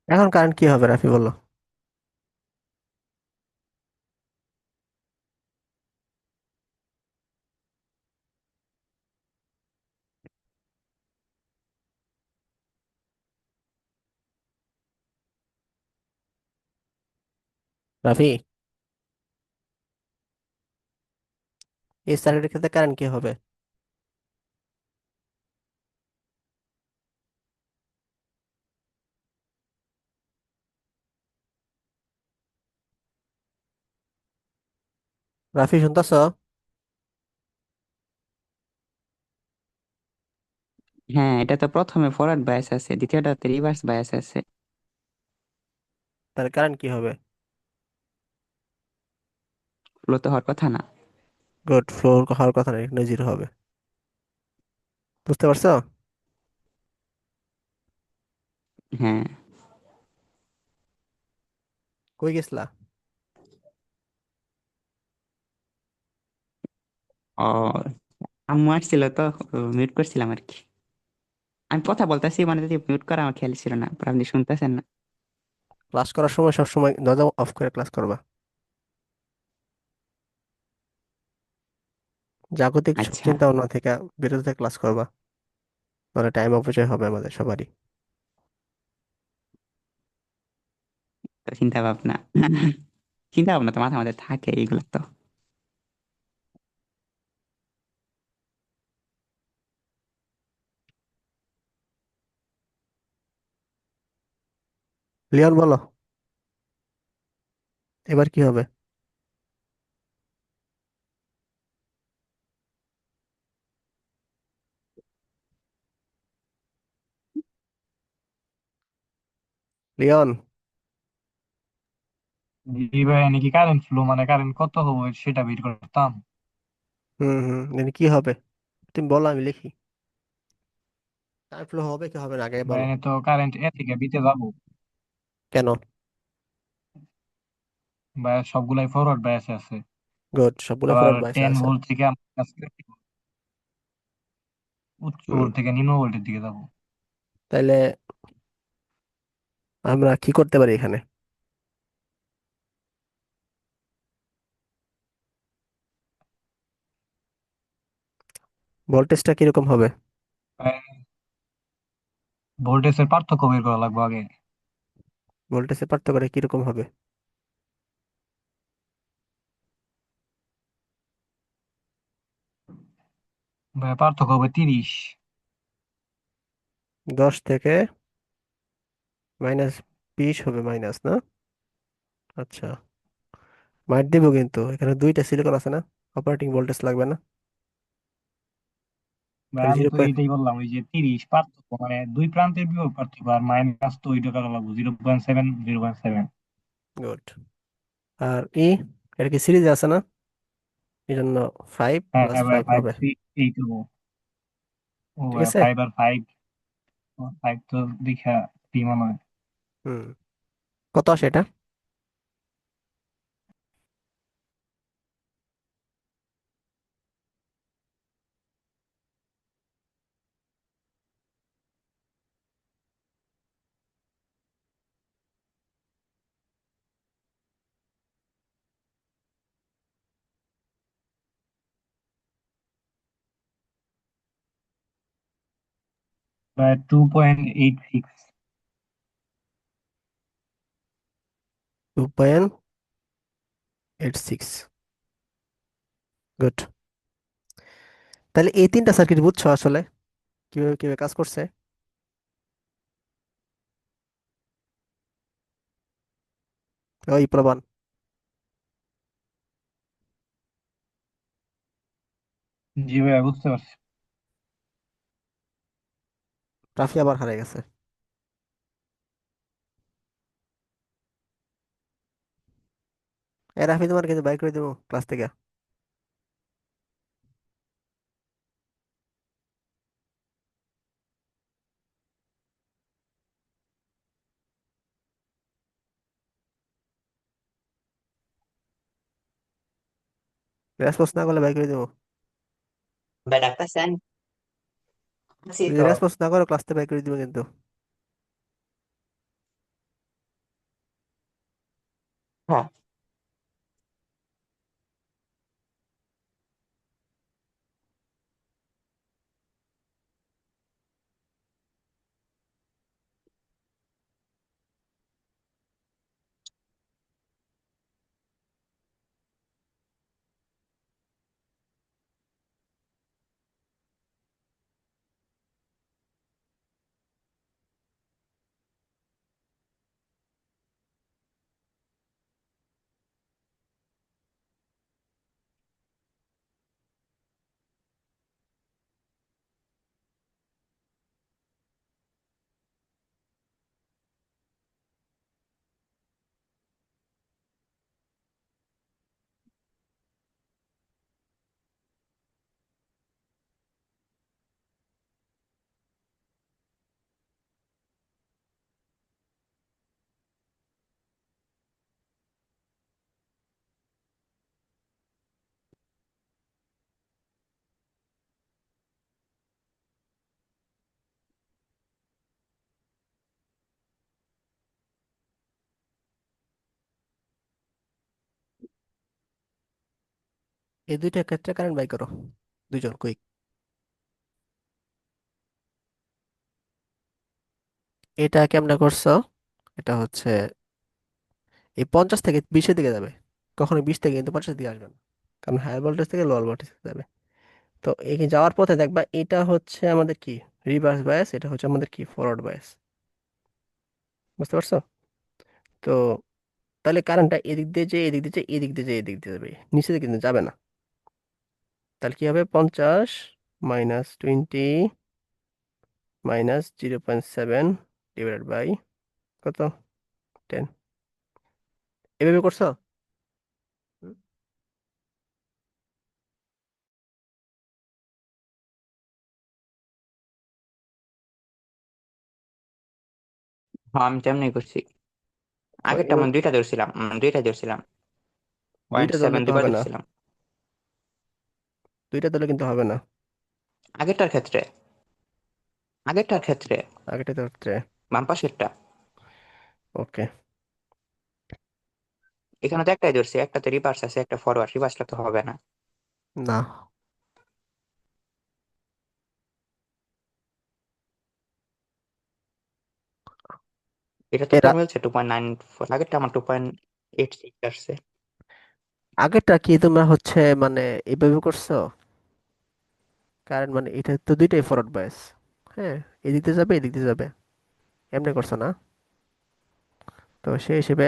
Speaker 1: এখন কারেন্ট কি হবে রাফি বললো? রাফি, এই সার্কিটের ক্ষেত্রে কারেন্ট কি হবে? রাফি শুনতেছ?
Speaker 2: হ্যাঁ, এটা তো প্রথমে ফরওয়ার্ড বায়াস আছে, দ্বিতীয়টাতে রিভার্স বায়াস আছে।
Speaker 1: তাহলে কারেন্ট কি হবে?
Speaker 2: ফ্লো তো হওয়ার কথা না।
Speaker 1: গুড, ফ্লোর হওয়ার কথা না, এখানে জিরো হবে। বুঝতে পারছো?
Speaker 2: হ্যাঁ।
Speaker 1: কই গেছলা?
Speaker 2: ও, আম্মু আসছিল তো, মিউট করছিলাম আর কি। আমি কথা বলতেছি মানে যদি মিউট করা আমার খেয়াল ছিল না, পরে আপনি শুনতেছেন না।
Speaker 1: ক্লাস করার সময় সব সময় দরজা অফ করে ক্লাস করবা। জাগতিক সব
Speaker 2: আচ্ছা,
Speaker 1: চিন্তা ভাবনা থেকে বিরত থেকে ক্লাস করবা, নাহলে টাইম অপচয় হবে আমাদের সবারই।
Speaker 2: তো চিন্তা ভাবনা চিন্তা ভাবনা তো মাথা আমাদের থাকে এইগুলো তো।
Speaker 1: লিওন বলো, এবার কি হবে? লিওন।
Speaker 3: জি ভাই, নাকি কারেন্ট ফ্লো মানে কারেন্ট কত হবে সেটা বের করতাম।
Speaker 1: হুম হুম, মানে কি হবে তুমি বলো, আমি লিখি। কারেন্ট ফ্লো হবে কি হবে না আগে
Speaker 3: ভাই
Speaker 1: বলো।
Speaker 3: এনে তো কারেন্ট এ থেকে বিতে যাবো।
Speaker 1: কেন?
Speaker 3: ভাই সবগুলাই ফরওয়ার্ড বায়াস আছে।
Speaker 1: গুড, সবগুলো
Speaker 3: আবার
Speaker 1: ফরওয়ার্ড বাইসে
Speaker 3: 10
Speaker 1: আছে।
Speaker 3: ভোল্ট থেকে আমার কাছে উচ্চ
Speaker 1: হুম,
Speaker 3: ভোল্ট থেকে নিম্ন ভোল্টের দিকে যাবো।
Speaker 1: তাইলে আমরা কি করতে পারি এখানে? ভোল্টেজটা কিরকম হবে?
Speaker 3: ভোল্টেজের পার্থক্য বের করা লাগবে আগে।
Speaker 1: ভোল্টেজের পার্থক্যটা কিরকম হবে?
Speaker 3: ভাই পার্থক্য হবে 30।
Speaker 1: 10 থেকে -20 হবে, মাইনাস না? আচ্ছা, মাইট দিব কিন্তু এখানে দুইটা সিলিকন আছে না, অপারেটিং ভোল্টেজ লাগবে না?
Speaker 3: ভাই
Speaker 1: তাহলে
Speaker 3: আমি
Speaker 1: জিরো
Speaker 3: তো
Speaker 1: পয়েন্ট।
Speaker 3: এইটাই বললাম, ওই যে 30 পার্থক্য মানে দুই প্রান্তের বিভব পার্থক্য, আর মাইনাস তো ওইটা করা লাগবে 0.7 0.7।
Speaker 1: গুড। আর এটা কি সিরিজে আছে না, এই জন্য 5 প্লাস
Speaker 3: হ্যাঁ ভাই,
Speaker 1: 5
Speaker 3: ফাইভ
Speaker 1: হবে।
Speaker 3: থ্রি এইট হবো। ও
Speaker 1: ঠিক
Speaker 3: ভাই
Speaker 1: আছে।
Speaker 3: 5 আর 5, 5 তো দেখা কি মনে হয়।
Speaker 1: হুম, কত আসে এটা?
Speaker 3: প্রায় 2.86।
Speaker 1: 2.86। গুড। তাহলে এই তিনটা সার্কিট বুঝছো আসলে কিভাবে কিভাবে কাজ করছে? ওই প্রবান,
Speaker 3: জি ভাইয়া, বুঝতে পারছি।
Speaker 1: রাফি আবার হারিয়ে গেছে। এ রাফি, তোমার কিন্তু বাইক করে দেবো ক্লাস থেকে। রেসপন্স না করলে বাইক করে দেবো।
Speaker 2: ভাই ডাক্তারছেন? আছি
Speaker 1: যদি
Speaker 2: তো।
Speaker 1: রেসপন্স না করো ক্লাস থেকে বাইক করে দিবো কিন্তু।
Speaker 2: হ্যাঁ।
Speaker 1: এই দুইটা ক্ষেত্রে কারেন্ট বাই করো, দুইজন কুইক। এটা কেমনে করছো? এটা হচ্ছে এই 50 থেকে 20-এর দিকে যাবে, কখনো 20 থেকে কিন্তু 50-এর দিকে আসবে না, কারণ হায়ার ভোল্টেজ থেকে লোয়ার ভোল্টেজ যাবে। তো এই যাওয়ার পথে দেখবা এটা হচ্ছে আমাদের কি রিভার্স বায়াস, এটা হচ্ছে আমাদের কি ফরওয়ার্ড বায়াস। বুঝতে পারছো? তো তাহলে কারেন্টটা এদিক দিয়ে যে এদিক দিয়ে যে এদিক দিয়ে যে এদিক দিয়ে যাবে, নিচে দিকে কিন্তু যাবে না। তাহলে কি হবে? 50 -20 -0.7 ডিভাইডেড বাই কত, 10। এভাবে করছো? হুম?
Speaker 2: হ্যাঁ, আমি তেমনি করছি। আগেরটা
Speaker 1: এভাবে
Speaker 2: আমি দুইটা ধরছিলাম, দুইটা ধরছিলাম। পয়েন্ট
Speaker 1: দুইটা ধরলে
Speaker 2: সেভেন
Speaker 1: কিন্তু
Speaker 2: দুইবার
Speaker 1: হবে না,
Speaker 2: ধরছিলাম।
Speaker 1: দুইটা ধরলে কিন্তু হবে না।
Speaker 2: আগেরটার ক্ষেত্রে, আগেরটার ক্ষেত্রে
Speaker 1: আগেটা ধরতে।
Speaker 2: বাম পাশেরটা।
Speaker 1: ওকে।
Speaker 2: এখানে তো একটাই ধরছি, একটাতে রিভার্স আছে, একটা ফরওয়ার্ড। রিভার্সটা তো হবে না।
Speaker 1: না,
Speaker 2: এটা তো
Speaker 1: এরা
Speaker 2: তোর মিলছে 2.94, আগেরটা আমার 2.86 আসছে।
Speaker 1: আগেরটা কি তোমরা হচ্ছে মানে এইভাবে করছো? কারণ মানে এটা তো দুইটাই ফরওয়ার্ড বায়াস। হ্যাঁ, এদিক দিয়ে যাবে এদিক দিয়ে যাবে, এমনি করছো না? তো সেই হিসেবে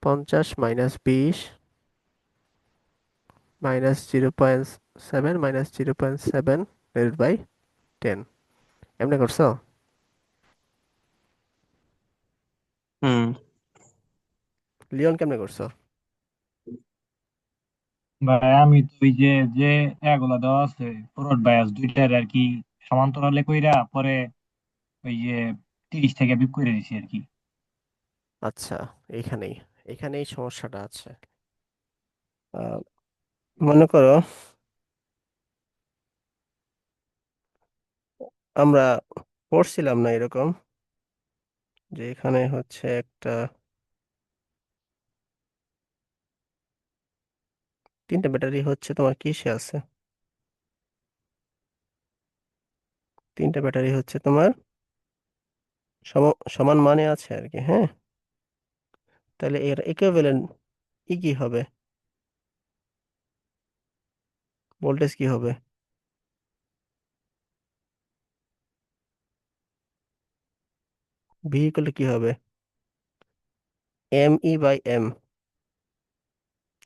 Speaker 1: 50 - 20 -0.7 -0.7 ডিভাইড বাই 10, এমনি করছো?
Speaker 2: হুম।
Speaker 1: লিওন কেমনে করছো?
Speaker 3: ভাই আমি তো ওই যে যে এগুলা দেওয়া আছে ফরওয়ার্ড বায়াস দুইটার আর কি, সমান্তরালে কইরা পরে ওই যে 30 থেকে বিপ করে দিছি আর কি।
Speaker 1: আচ্ছা, এইখানেই এইখানেই সমস্যাটা আছে। আহ, মনে করো আমরা পড়ছিলাম না এরকম, যে এখানে হচ্ছে একটা তিনটা ব্যাটারি হচ্ছে তোমার কিসে আছে, তিনটা ব্যাটারি হচ্ছে তোমার সমান মানে আছে আর কি, হ্যাঁ। তাহলে এর ইকুইভ্যালেন্ট ই কি হবে, ভোল্টেজ কি হবে? ভি ইকুয়াল কি হবে? M E by M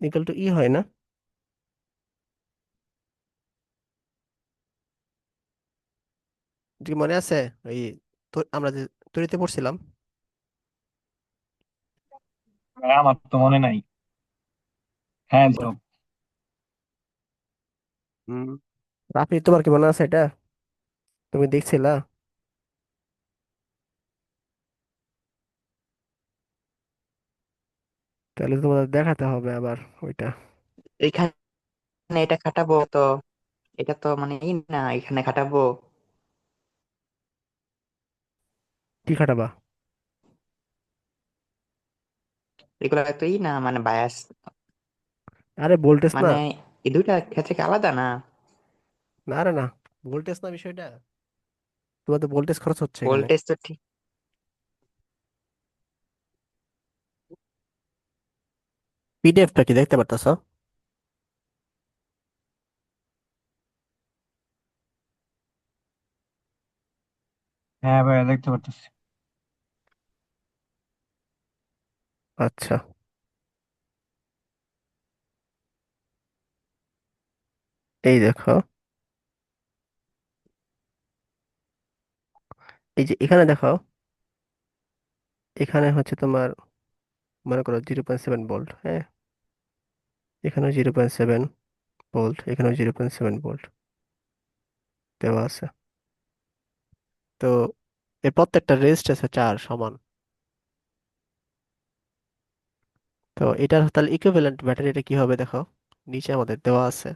Speaker 1: equal to E হয় না? কি মনে আছে? ওই তো আমরা যে তড়িতে পড়ছিলাম।
Speaker 3: ভাই, আমার তো মনে নাই। হ্যাঁ তো।
Speaker 1: হুম। রাফি, তোমার কি মনে আছে এটা? তুমি দেখছিলা? তাহলে তোমাদের দেখাতে হবে আবার ওইটা।
Speaker 2: এখানে এটা খাটাবো তো, এটা তো মানে ই না, এখানে খাটাবো।
Speaker 1: কি খাটাবা?
Speaker 2: এগুলো তো ই না, মানে বায়াস,
Speaker 1: আরে ভোল্টেজ না।
Speaker 2: মানে এই দুইটা ক্ষেত্রে কি আলাদা না?
Speaker 1: না রে না, ভোল্টেজ না বিষয়টা। তোমাদের ভোল্টেজ খরচ হচ্ছে এখানে।
Speaker 2: ভোল্টেজ তো ঠিক।
Speaker 1: পিডিএফটা কি দেখতে পারতাছ?
Speaker 3: হ্যাঁ ভাইয়া, দেখতে পারতেছি।
Speaker 1: আচ্ছা, এই দেখো, এই যে এখানে দেখো, এখানে হচ্ছে তোমার মনে করো 0.7 ভোল্ট, হ্যাঁ। এখানেও 0.7 ভোল্ট, এখানেও 0.7 ভোল্ট দেওয়া আছে। তো এই প্রত্যেকটা রেজিস্ট্যান্স হচ্ছে আর সমান। তো এটার তাহলে ইকুইভ্যালেন্ট ব্যাটারিটা কি হবে দেখো, নিচে আমাদের দেওয়া আছে।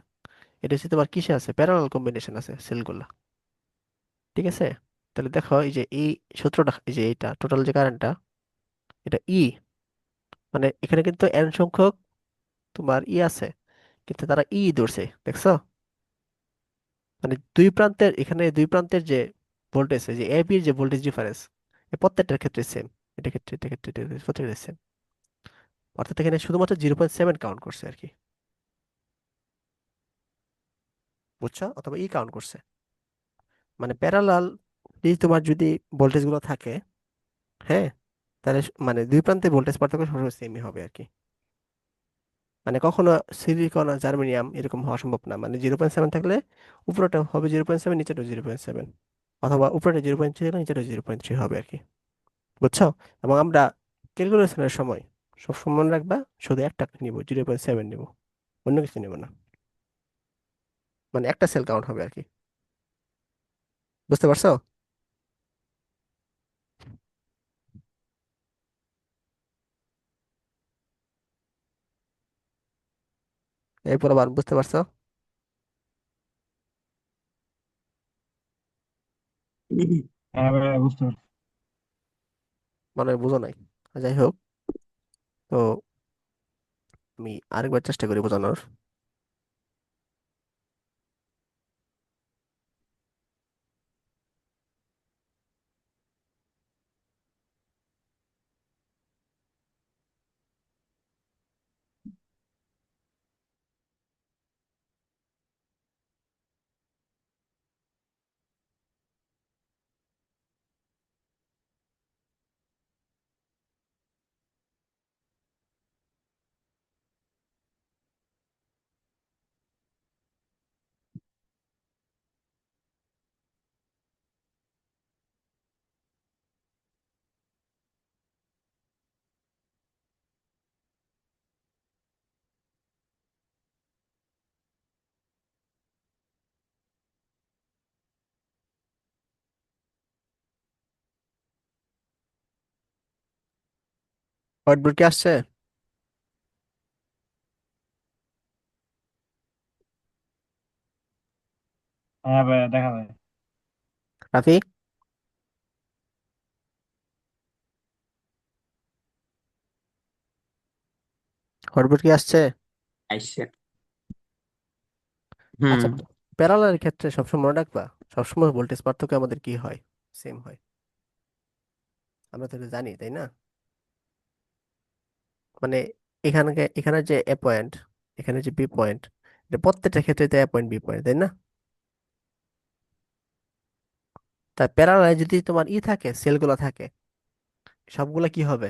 Speaker 1: এটা হচ্ছে তোমার কিসে আছে, প্যারালাল কম্বিনেশন আছে সেলগুলা, ঠিক আছে। তাহলে দেখো এই যে এই সূত্রটা, এই যে এইটা টোটাল যে কারেন্টটা, এটা ই, মানে এখানে কিন্তু এন সংখ্যক তোমার ই আছে, কিন্তু তারা ই ধরছে, দেখছো? মানে দুই প্রান্তের, এখানে দুই প্রান্তের যে ভোল্টেজ, যে এ বির যে ভোল্টেজ ডিফারেন্স, প্রত্যেকটার ক্ষেত্রে সেম। এটা ক্ষেত্রে, এটা ক্ষেত্রে, এটা ক্ষেত্রে, প্রত্যেকটা সেম। অর্থাৎ এখানে শুধুমাত্র 0.7 কাউন্ট করছে আর কি, বুঝছো? অথবা ই কাউন্ট করছে। মানে প্যারালাল তোমার যদি ভোল্টেজ গুলো থাকে, হ্যাঁ, তাহলে মানে দুই প্রান্তে ভোল্টেজ পার্থক্য সবসময় সেমই হবে আর কি। মানে কখনো সিলিকন আর জার্মেনিয়াম এরকম হওয়া সম্ভব না, মানে 0.7 থাকলে উপরেটা হবে 0.7, নিচেটা 0.7, অথবা উপরেটা 0.3 হলে নিচেটা 0.3 হবে আর কি, বুঝছো? এবং আমরা ক্যালকুলেশনের সময় সব সময় মনে রাখবা, শুধু একটা নিব, 0.7 নিব, অন্য কিছু নিব না। মানে একটা সেল কাউন্ট হবে আর কি, বুঝতে পারছো? এরপর আবার বুঝতে পারছো?
Speaker 3: হ্যাঁ ভাইয়া, বুঝতে পারছি।
Speaker 1: মানে বুঝো নাই। যাই হোক, তো আমি আরেকবার চেষ্টা করি বোঝানোর। হোয়াইট বোর্ড কি আসছে?
Speaker 3: হ্যাঁ ভাইয়া, দেখা যায়।
Speaker 1: রাফি, হোয়াইট বোর্ড কি আসছে?
Speaker 2: আইসে। হুম।
Speaker 1: আচ্ছা, প্যারালালের ক্ষেত্রে সবসময় মনে রাখবা, সবসময় ভোল্টেজ পার্থক্য আমাদের কি হয়, সেম হয়। আমরা তো এটা জানি, তাই না? মানে এখানে যে এ পয়েন্ট, এখানে যে বি পয়েন্ট, এটা প্রত্যেকটা ক্ষেত্রে তো এ পয়েন্ট বি পয়েন্ট, তাই না? তাই প্যারালালে যদি তোমার থাকে, সেলগুলো থাকে, সবগুলা কি হবে,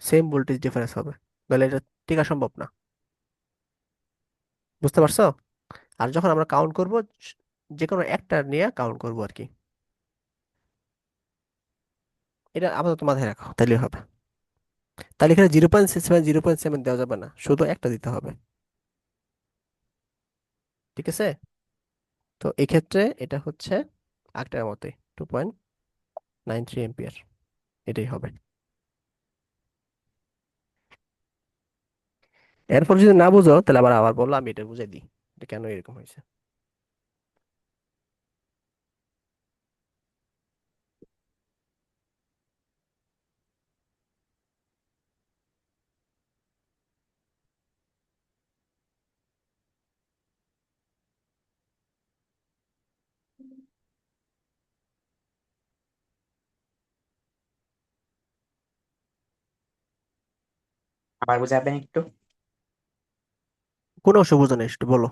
Speaker 1: সেম ভোল্টেজ ডিফারেন্স হবে। তাহলে এটা টিকা সম্ভব না। বুঝতে পারছো? আর যখন আমরা কাউন্ট করব, যে কোনো একটা নিয়ে কাউন্ট করব আর কি। এটা আপাতত মাথায় রাখো, তাহলে হবে। তাহলে এখানে 0.7 0.7 দেওয়া যাবে না, শুধু একটা দিতে হবে। ঠিক আছে? তো এক্ষেত্রে এটা হচ্ছে আগটার মতোই, 2.93 এম্পিয়ার, এটাই হবে। এরপর যদি না বুঝো, তাহলে আবার আবার বললো, আমি এটা বুঝাই দিই এটা কেন এরকম হয়েছে।
Speaker 2: আবার বুঝাবেন একটু?
Speaker 1: কোনো অংশ বুঝো না, একটু বলো।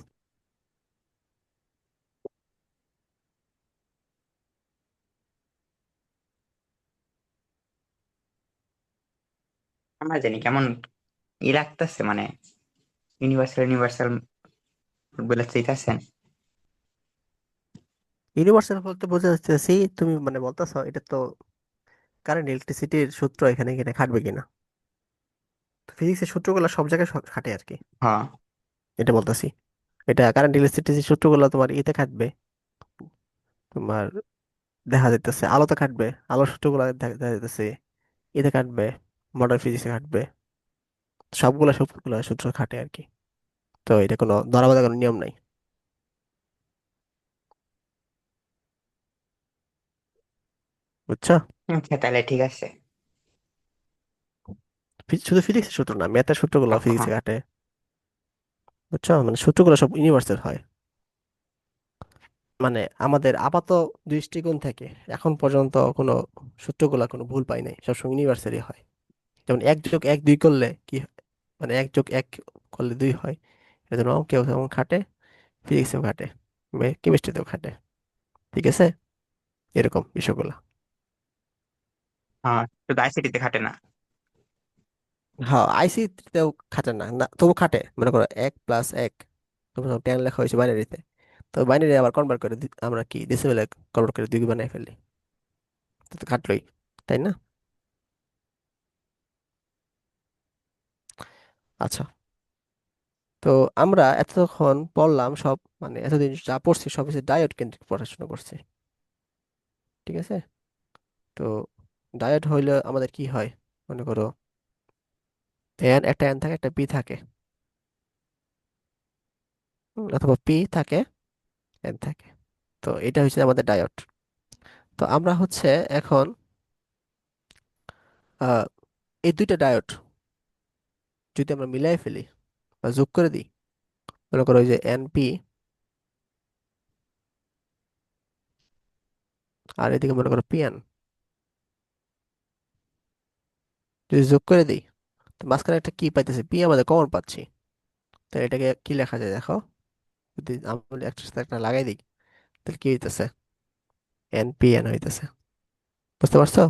Speaker 2: আমার জানি কেমন ই লাগতেছে, মানে ইউনিভার্সাল ইউনিভার্সাল বলে চাইতেছেন।
Speaker 1: ইউনিভার্সাল বলতে বোঝা যাচ্ছে, তুমি মানে বলতেছো এটা তো কারেন্ট ইলেকট্রিসিটির সূত্র, এখানে এখানে খাটবে কিনা। ফিজিক্সের সূত্রগুলো সব জায়গায় খাটে আর কি,
Speaker 2: হ্যাঁ।
Speaker 1: এটা বলতেছি। এটা কারেন্ট ইলেকট্রিসিটির সূত্রগুলো তোমার ইতে খাটবে, তোমার দেখা যাইতেছে আলোতে খাটবে, আলোর সূত্রগুলো দেখা যাইতেছে এতে খাটবে, মডার্ন ফিজিক্সে খাটবে। সবগুলা সূত্র খাটে আর কি। তো এটা কোনো ধরা বাঁধা কোনো নিয়ম নাই। বুঝছো?
Speaker 2: আচ্ছা, তাহলে ঠিক আছে।
Speaker 1: শুধু ফিজিক্সের সূত্র না, ম্যাথের সূত্রগুলো
Speaker 2: কখন?
Speaker 1: ফিজিক্সে খাটে। বুঝছো? মানে সূত্রগুলো সব ইউনিভার্সাল হয়। মানে আমাদের আপাত দৃষ্টিকোণ থেকে এখন পর্যন্ত কোনো সূত্রগুলা কোনো ভুল পাই নাই, সবসময় ইউনিভার্সালই হয়। যেমন 1+1 2 করলে কি হয়? মানে 1+1 করলে 2 হয়। এজন্য কেউ যেমন খাটে, ফিজিক্সেও খাটে, কেমিস্ট্রিতেও খাটে। ঠিক আছে? এরকম বিষয়গুলো।
Speaker 2: হ্যাঁ, শুধু আইসিটিতে খাটে না।
Speaker 1: হ্যাঁ, আইসিতেও খাটে না, না তবু খাটে। মনে করো 1+1, তোমার 10 লেখা হয়েছে বাইনারিতে, তো বাইনারি আবার কনভার্ট করে আমরা কি ডেসিমেলে কনভার্ট করে 2 বানাই ফেলি, তো তো খাটলোই, তাই না? আচ্ছা। তো আমরা এতক্ষণ পড়লাম সব, মানে এতদিন যা পড়ছি সব হচ্ছে ডায়োড কেন্দ্রিক পড়াশোনা করছি। ঠিক আছে? তো ডায়োড হইলে আমাদের কি হয়, মনে করো একটা এন থাকে, একটা পি থাকে, অথবা পি থাকে, এন থাকে। তো এটা হচ্ছে আমাদের ডায়োড। তো আমরা হচ্ছে এখন আহ এই দুইটা ডায়োড যদি আমরা মিলাই ফেলি বা যোগ করে দিই, মনে করো ওই যে এন পি, আর এদিকে মনে করো পি এন, যদি যোগ করে দিই, তো মাঝখানে একটা কি পাইতেছি, পি আমাদের কমন পাচ্ছি। তো এটাকে কি লেখা যায় দেখো, যদি আমরা একটার সাথে একটা লাগাই দিই, তাহলে কি হইতেছে, এন পি এন হইতেছে। বুঝতে পারছো?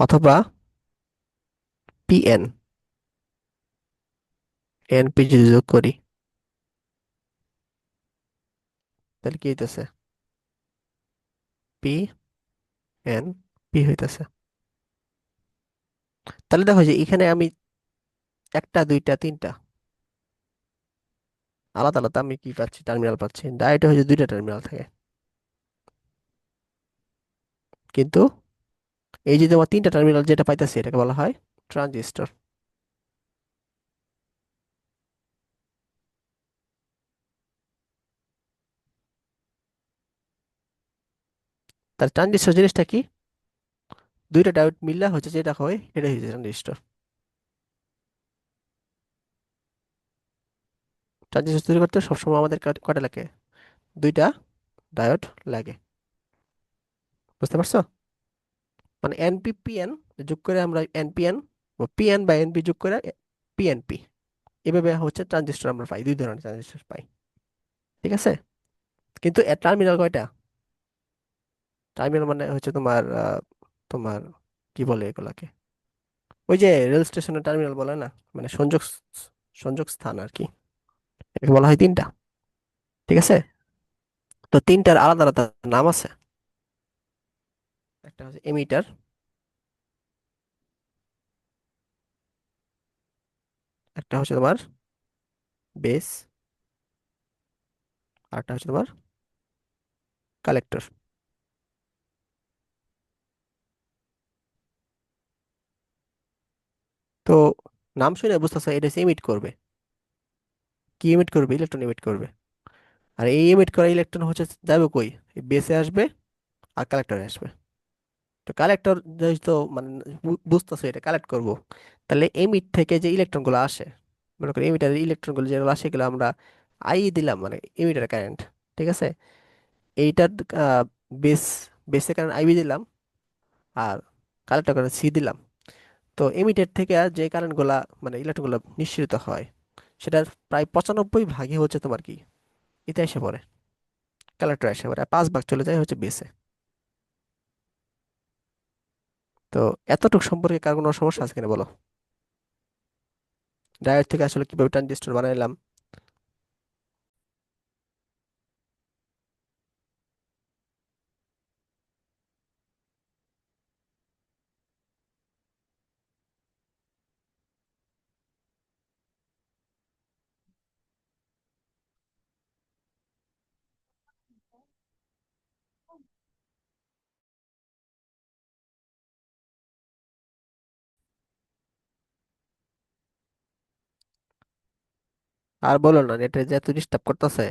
Speaker 1: অথবা পি এন, এন পি যদি যোগ করি, তাহলে কি হইতেছে, পি এন পি হইতেছে। তাহলে দেখো যে এখানে আমি একটা দুইটা তিনটা আলাদা আলাদা আমি কি পাচ্ছি, টার্মিনাল পাচ্ছি। ডায়োডে হচ্ছে দুইটা টার্মিনাল থাকে, কিন্তু এই যে তোমার তিনটা টার্মিনাল যেটা পাইতেছি, এটাকে বলা হয় ট্রানজিস্টর। তার ট্রানজিস্টর জিনিসটা কি, দুইটা ডায়োড মিললে হচ্ছে যেটা হয় এটা হচ্ছে ট্রানজিস্টর। ট্রানজিস্টর তৈরি করতে সবসময় আমাদের কয়টা লাগে, দুইটা ডায়োড লাগে। বুঝতে পারছো? মানে এনপি পিএন যোগ করে আমরা এনপিএন, পিএন বা এনপি যোগ করে পিএনপি, এভাবে হচ্ছে ট্রানজিস্টর আমরা পাই, দুই ধরনের ট্রানজিস্টর পাই। ঠিক আছে? কিন্তু টার্মিনাল কয়টা? টার্মিনাল মানে হচ্ছে তোমার তোমার কি বলে এগুলাকে, ওই যে রেল স্টেশনের টার্মিনাল বলে না, মানে সংযোগ, সংযোগ স্থান আর কি, এটাকে বলা হয় তিনটা। ঠিক আছে? তো তিনটার আলাদা আলাদা নাম আছে। একটা হচ্ছে এমিটার, একটা হচ্ছে তোমার বেস, আর একটা হচ্ছে তোমার কালেক্টর। তো নাম শুনে বুঝতেছো এটা হচ্ছে এমিট করবে। কি এমিট করবে? ইলেকট্রন এমিট করবে। আর এই এমিট করা ইলেকট্রন হচ্ছে যাবে কই? বেসে আসবে আর কালেক্টরে আসবে। তো কালেক্টর যেহেতু মানে বুঝতেছো এটা কালেক্ট করব, তাহলে এমিট থেকে যে ইলেকট্রন গুলো আসে, মনে করি এমিটার ইলেকট্রন গুলো যেগুলো আসে এগুলো আমরা আই দিলাম, মানে এমিটার কারেন্ট। ঠিক আছে? এইটার বেস, বেসে কারেন্ট আইবি দিলাম, আর কালেক্টর কারেন্ট সি দিলাম। তো এমিটার থেকে যে কারেন্ট গুলা মানে ইলেকট্রন গুলো নিঃসৃত হয়, সেটার প্রায় 95 ভাগই হচ্ছে তোমার কি এতে এসে পড়ে, কালেক্টর এসে পড়ে, আর 5 ভাগ চলে যায় হচ্ছে বেসে। তো এতটুকু সম্পর্কে কার কোনো সমস্যা আছে কিনা বলো? ডায়োড থেকে আসলে কিভাবে ট্রানজিস্টর বানাইলাম। আর বলো না, নেটে যে এত ডিস্টার্ব করতেছে।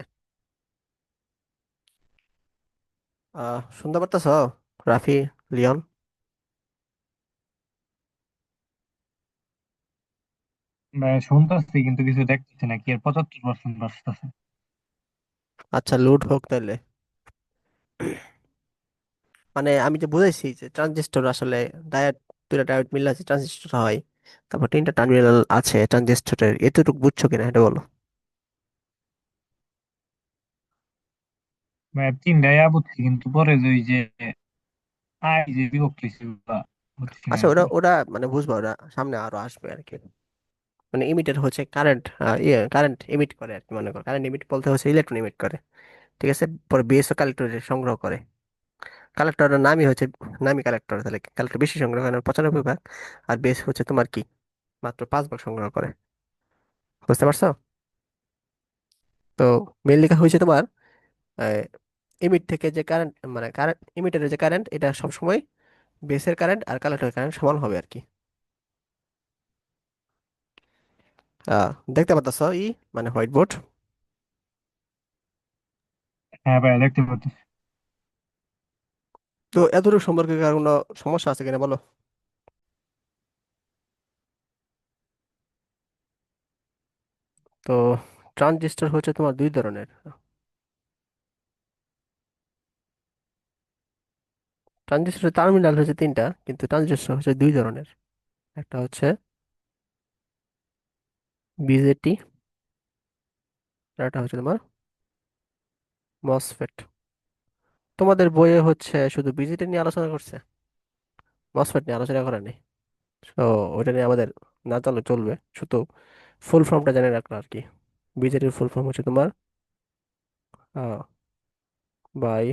Speaker 1: শুনতে পারতেছ রাফি, লিওন?
Speaker 3: ভাই শুনতেছি কিন্তু কিছু দেখতেছি না, কি এর 75% বাঁচতেছে।
Speaker 1: আচ্ছা, লোড হোক তাহলে। মানে আমি যে বুঝাইছি যে ট্রানজিস্টর আসলে ডায়োড, দুটা ডায়োড মিলে আছে ট্রানজিস্টর হয়, তারপর তিনটা টার্মিনাল আছে ট্রানজিস্টরের, এতটুকু বুঝছো কিনা এটা বলো।
Speaker 3: ভাই তিনটাই বুঝছি, কিন্তু পরে যে ওই যে আই যে বিভক্তি সেগুলা বুঝছি না
Speaker 1: আচ্ছা,
Speaker 3: আর
Speaker 1: ওরা
Speaker 3: কি।
Speaker 1: ওরা মানে বুঝবা, ওরা সামনে আরো আসবে আর কি। মানে ইমিটার হচ্ছে কারেন্ট, ইয়ে কারেন্ট এমিট করে আর কি, মনে করো কারেন্ট এমিট বলতে হচ্ছে ইলেকট্রন এমিট করে। ঠিক আছে? পরে বেস ও কালেক্টর সংগ্রহ করে। কালেক্টরের নামই হচ্ছে, নামই কালেক্টর, তাহলে কালেক্টর বেশি সংগ্রহ করে 95 ভাগ, আর বেস হচ্ছে তোমার কি মাত্র 5 ভাগ সংগ্রহ করে। বুঝতে পারছো? তো মেন লেখা হয়েছে তোমার এমিট থেকে যে কারেন্ট, মানে কারেন্ট এমিটারের যে কারেন্ট, এটা সবসময় বেসের কারেন্ট আর কালেক্টরের কারেন্ট সমান হবে আর কি। দেখতে পাচ্ছ মানে হোয়াইট বোর্ড?
Speaker 3: হ্যাঁ ভাই দেখতে পাচ্ছি।
Speaker 1: তো এতটুকু সম্পর্কে কার কোনো সমস্যা আছে কিনা বলো। তো ট্রানজিস্টর হচ্ছে তোমার দুই ধরনের। ট্রানজিস্টরের টার্মিনাল হচ্ছে তিনটা, কিন্তু ট্রানজিস্টর হচ্ছে দুই ধরনের। একটা হচ্ছে বিজেটি, আর একটা হচ্ছে তোমার মসফেট। তোমাদের বইয়ে হচ্ছে শুধু বিজেটি নিয়ে আলোচনা করছে, মসফেট নিয়ে আলোচনা করে নেই। তো ওটা নিয়ে আমাদের না জানলে চলবে, শুধু ফুল ফর্মটা জেনে রাখলো আর কি। বিজেটির ফুল ফর্ম হচ্ছে তোমার বাই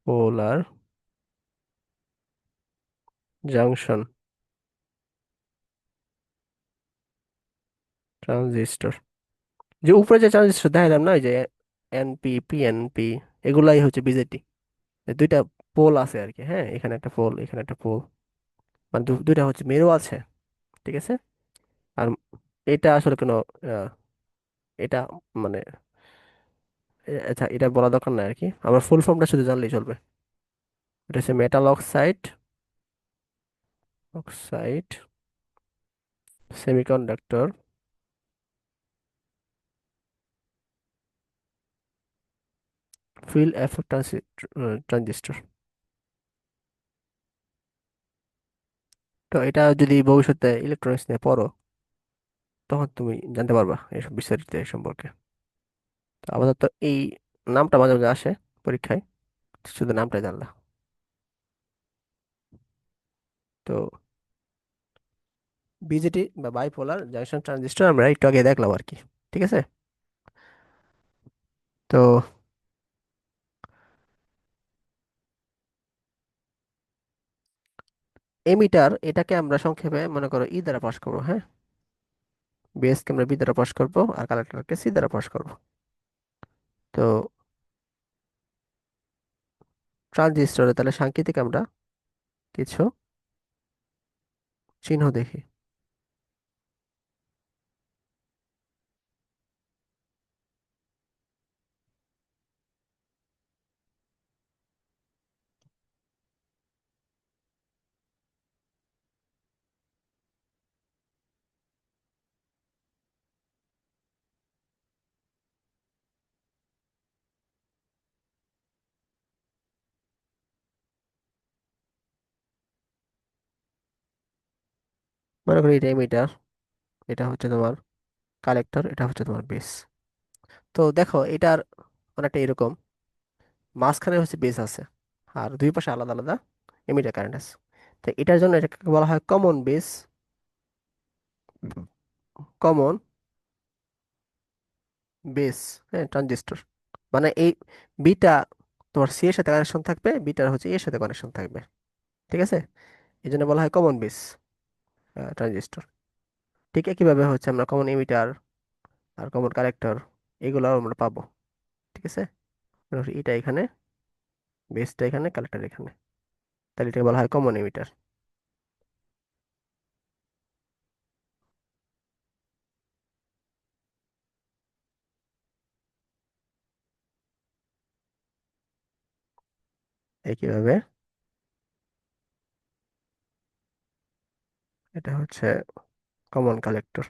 Speaker 1: পোলার জাংশন ট্রানজিস্টর। যে উপরে যে ট্রানজিস্টর দেখালাম না, ওই যে এনপি পিএনপি, এগুলাই হচ্ছে বিজেটি। দুইটা পোল আছে আর কি, হ্যাঁ, এখানে একটা পোল, এখানে একটা পোল, মানে দুইটা হচ্ছে মেরু আছে। ঠিক আছে? আর এটা আসলে কোনো আহ, এটা মানে আচ্ছা, এটা বলা দরকার নাই আর কি, আমার ফুল ফর্মটা শুধু জানলেই চলবে। এটা হচ্ছে metal oxide, oxide semiconductor field effect transistor. তো এটা যদি ভবিষ্যতে ইলেকট্রনিক্স নিয়ে পড়ো, তখন তুমি জানতে পারবা এসব বিস্তারিত এ সম্পর্কে। তো আপাতত এই নামটা মাঝে মাঝে আসে পরীক্ষায়, শুধু নামটাই জানলা। তো বিজেটি বা বাইপোলার জাংশন ট্রানজিস্টর আমরা একটু আগে দেখলাম আর কি। ঠিক আছে। তো এমিটার, এটাকে আমরা সংক্ষেপে মনে করো ই দ্বারা পাস করবো, হ্যাঁ। বেসকে আমরা বি দ্বারা পাস করবো, আর কালেক্টরকে সি দ্বারা পাস করবো। তো ট্রানজিস্টরে তাহলে সাংকেতিক আমরা কিছু চিহ্ন দেখি। মনে করি এটা এমিটার, এটা হচ্ছে তোমার কালেক্টর, এটা হচ্ছে তোমার বেস। তো দেখো এটার অনেকটা এরকম, মাঝখানে হচ্ছে বেস আছে, আর দুই পাশে আলাদা আলাদা এমিটার কারেন্ট আছে। তো এটার জন্য এটাকে বলা হয় কমন বেস, কমন বেস, হ্যাঁ, ট্রানজিস্টর। মানে এই বিটা তোমার সি এর সাথে কানেকশন থাকবে, বিটার হচ্ছে এর সাথে কানেকশন থাকবে। ঠিক আছে। এই জন্য বলা হয় কমন বেস ট্রানজিস্টর। ঠিক একইভাবে হচ্ছে আমরা কমন এমিটার আর কমন কালেক্টর এগুলো আমরা পাবো। ঠিক আছে। এটা এখানে, বেসটা এখানে, কালেক্টর এখানে, তাহলে এটাকে বলা হয় কমন এমিটার। একইভাবে এটা হচ্ছে কমন কালেক্টর।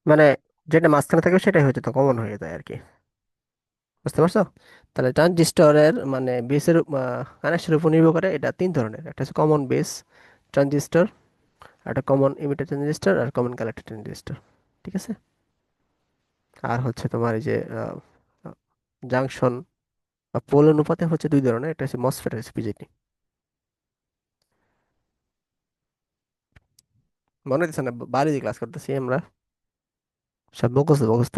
Speaker 1: মানে যেটা মাঝখানে থাকবে সেটাই হচ্ছে তো কমন হয়ে যায় আর কি। বুঝতে পারছো? তাহলে ট্রানজিস্টরের মানে বেসের কানেকশনের উপর নির্ভর করে, এটা তিন ধরনের: একটা হচ্ছে কমন বেস ট্রানজিস্টর, একটা কমন ইমিটার ট্রানজিস্টর, আর কমন কালেক্টর ট্রানজিস্টর। ঠিক আছে। আর হচ্ছে তোমার এই যে জাংশন বা পোল অনুপাতে হচ্ছে দুই ধরনের, একটা হচ্ছে মসফেট, হচ্ছে বিজেটি। মনে হচ্ছে না বাড়ি যে ক্লাস করতেছি আমরা, সব মুখস্থ মুখস্থ।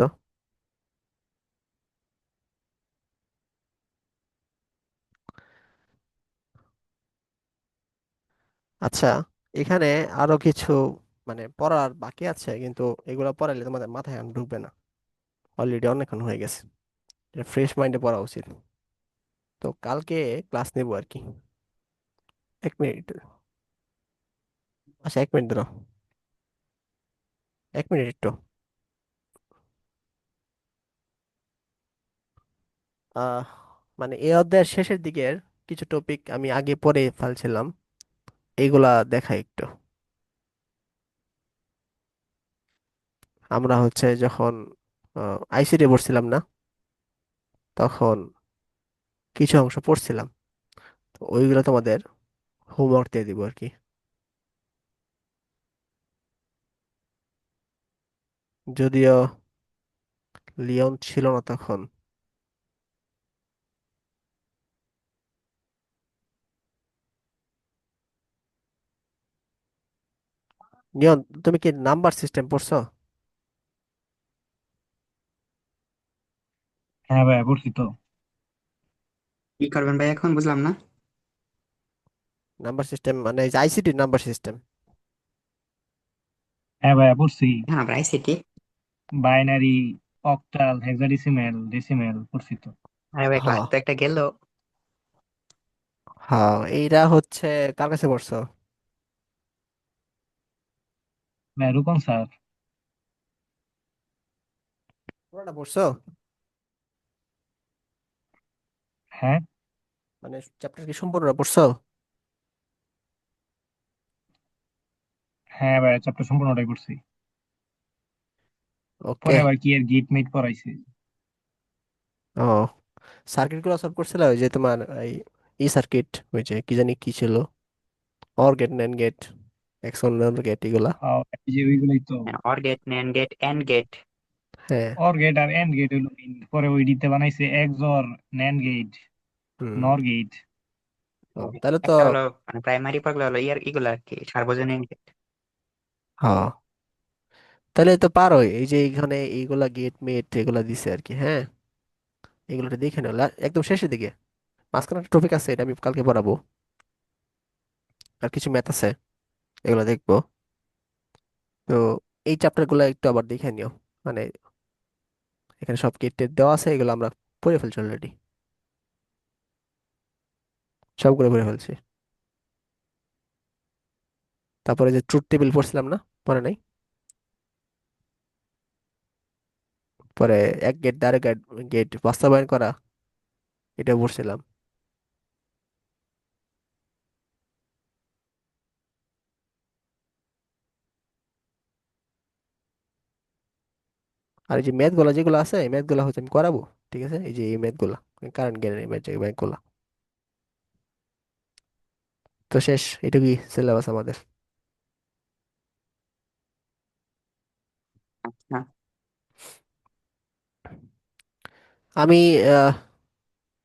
Speaker 1: আচ্ছা, এখানে আরো কিছু মানে পড়ার বাকি আছে, কিন্তু এগুলো পড়াইলে তোমাদের মাথায় এখন ঢুকবে না, অলরেডি অনেকক্ষণ হয়ে গেছে। ফ্রেশ মাইন্ডে পড়া উচিত। তো কালকে ক্লাস নেবো আর কি। 1 মিনিট। আচ্ছা, 1 মিনিট ধরো, 1 মিনিট একটু। আহ মানে এই অধ্যায়ের শেষের দিকের কিছু টপিক আমি আগে পড়ে ফেলছিলাম, এইগুলা দেখা একটু। আমরা হচ্ছে যখন আইসিটি পড়ছিলাম না, তখন কিছু অংশ পড়ছিলাম। তো ওইগুলো তোমাদের হোমওয়ার্ক দিয়ে দিব আর কি। যদিও লিওন ছিল না তখন। লিওন, তুমি কি নাম্বার সিস্টেম পড়ছো?
Speaker 3: হ্যাঁ ভাইয়া পড়ছি তো।
Speaker 2: কি করবেন ভাই এখন বুঝলাম না।
Speaker 1: নাম্বার সিস্টেম মানে এই যে আইসিটি নাম্বার সিস্টেম।
Speaker 3: হ্যাঁ ভাইয়া পড়ছি।
Speaker 2: এখন আমরা ICT.
Speaker 3: Binary, octal, hexadecimal, decimal পড়ছি তো।
Speaker 2: আরে ভাই ক্লাস
Speaker 1: হ্যাঁ,
Speaker 2: তো একটা গেল।
Speaker 1: হ্যাঁ, এইটা হচ্ছে কার কাছে পড়ছো?
Speaker 3: ভাইয়া রূপম স্যার।
Speaker 1: পুরোটা পড়ছো?
Speaker 3: হ্যাঁ।
Speaker 1: মানে চ্যাপ্টার কি সম্পূর্ণ পড়ছো?
Speaker 3: হ্যাঁ ভাই, চ্যাপ্টার সম্পূর্ণটাই করছি।
Speaker 1: ওকে।
Speaker 3: পরে আবার কি এর গেট মেট পড়াইছে।
Speaker 1: ও, সার্কিট গুলো সলভ করছিল, ওই যে তোমার এই ই সার্কিট, ওই যে কি জানি কি ছিল, OR gate, NAND gate, external gate, এগুলা।
Speaker 3: এই যে ওইগুলোই তো।
Speaker 2: OR gate, NAND gate, AND gate.
Speaker 1: হ্যাঁ।
Speaker 3: অর গেট আর এন্ড গেট হইলো main। পরে ওই দিতে বানাইছে এক্সর, ন্যান্ড গেট,
Speaker 1: হুম।
Speaker 3: নর গেট।
Speaker 1: ও, তাহলে তো।
Speaker 2: একটা হলো মানে প্রাইমারি পাগলা হলো ইয়ার ইগুলা আর কি সার্বজনীন gate।
Speaker 1: হ্যাঁ, তাহলে তো পারোই, এই যে এইখানে এইগুলা গেট মেট এগুলা দিছে আর কি। হ্যাঁ, এগুলোটা দেখে নাও একদম শেষের দিকে। মাঝখানে একটা টপিক আছে, এটা আমি কালকে পড়াবো। আর কিছু ম্যাথ আছে, এগুলো দেখবো। তো এই চ্যাপ্টার গুলো একটু আবার দেখে নিও। মানে এখানে সব গেট টেট দেওয়া আছে, এগুলো আমরা পড়ে ফেলছি অলরেডি, সবগুলো পড়ে ফেলছি। তারপরে যে ট্রুথ টেবিল পড়ছিলাম না, পরে নাই। পরে এক গেট দ্বারা গেট গেট বাস্তবায়ন করা, এটা পড়ছিলাম। আর এই যে ম্যাথ গুলা যেগুলো আছে, এই ম্যাথ গুলা হচ্ছে আমি করাবো। ঠিক আছে, এই যে এই ম্যাথ গুলা, কারেন্ট জ্ঞানের ম্যাথ গুলা। তো শেষ, এটুকুই সিলেবাস আমাদের।
Speaker 2: আচ্ছা।
Speaker 1: আমি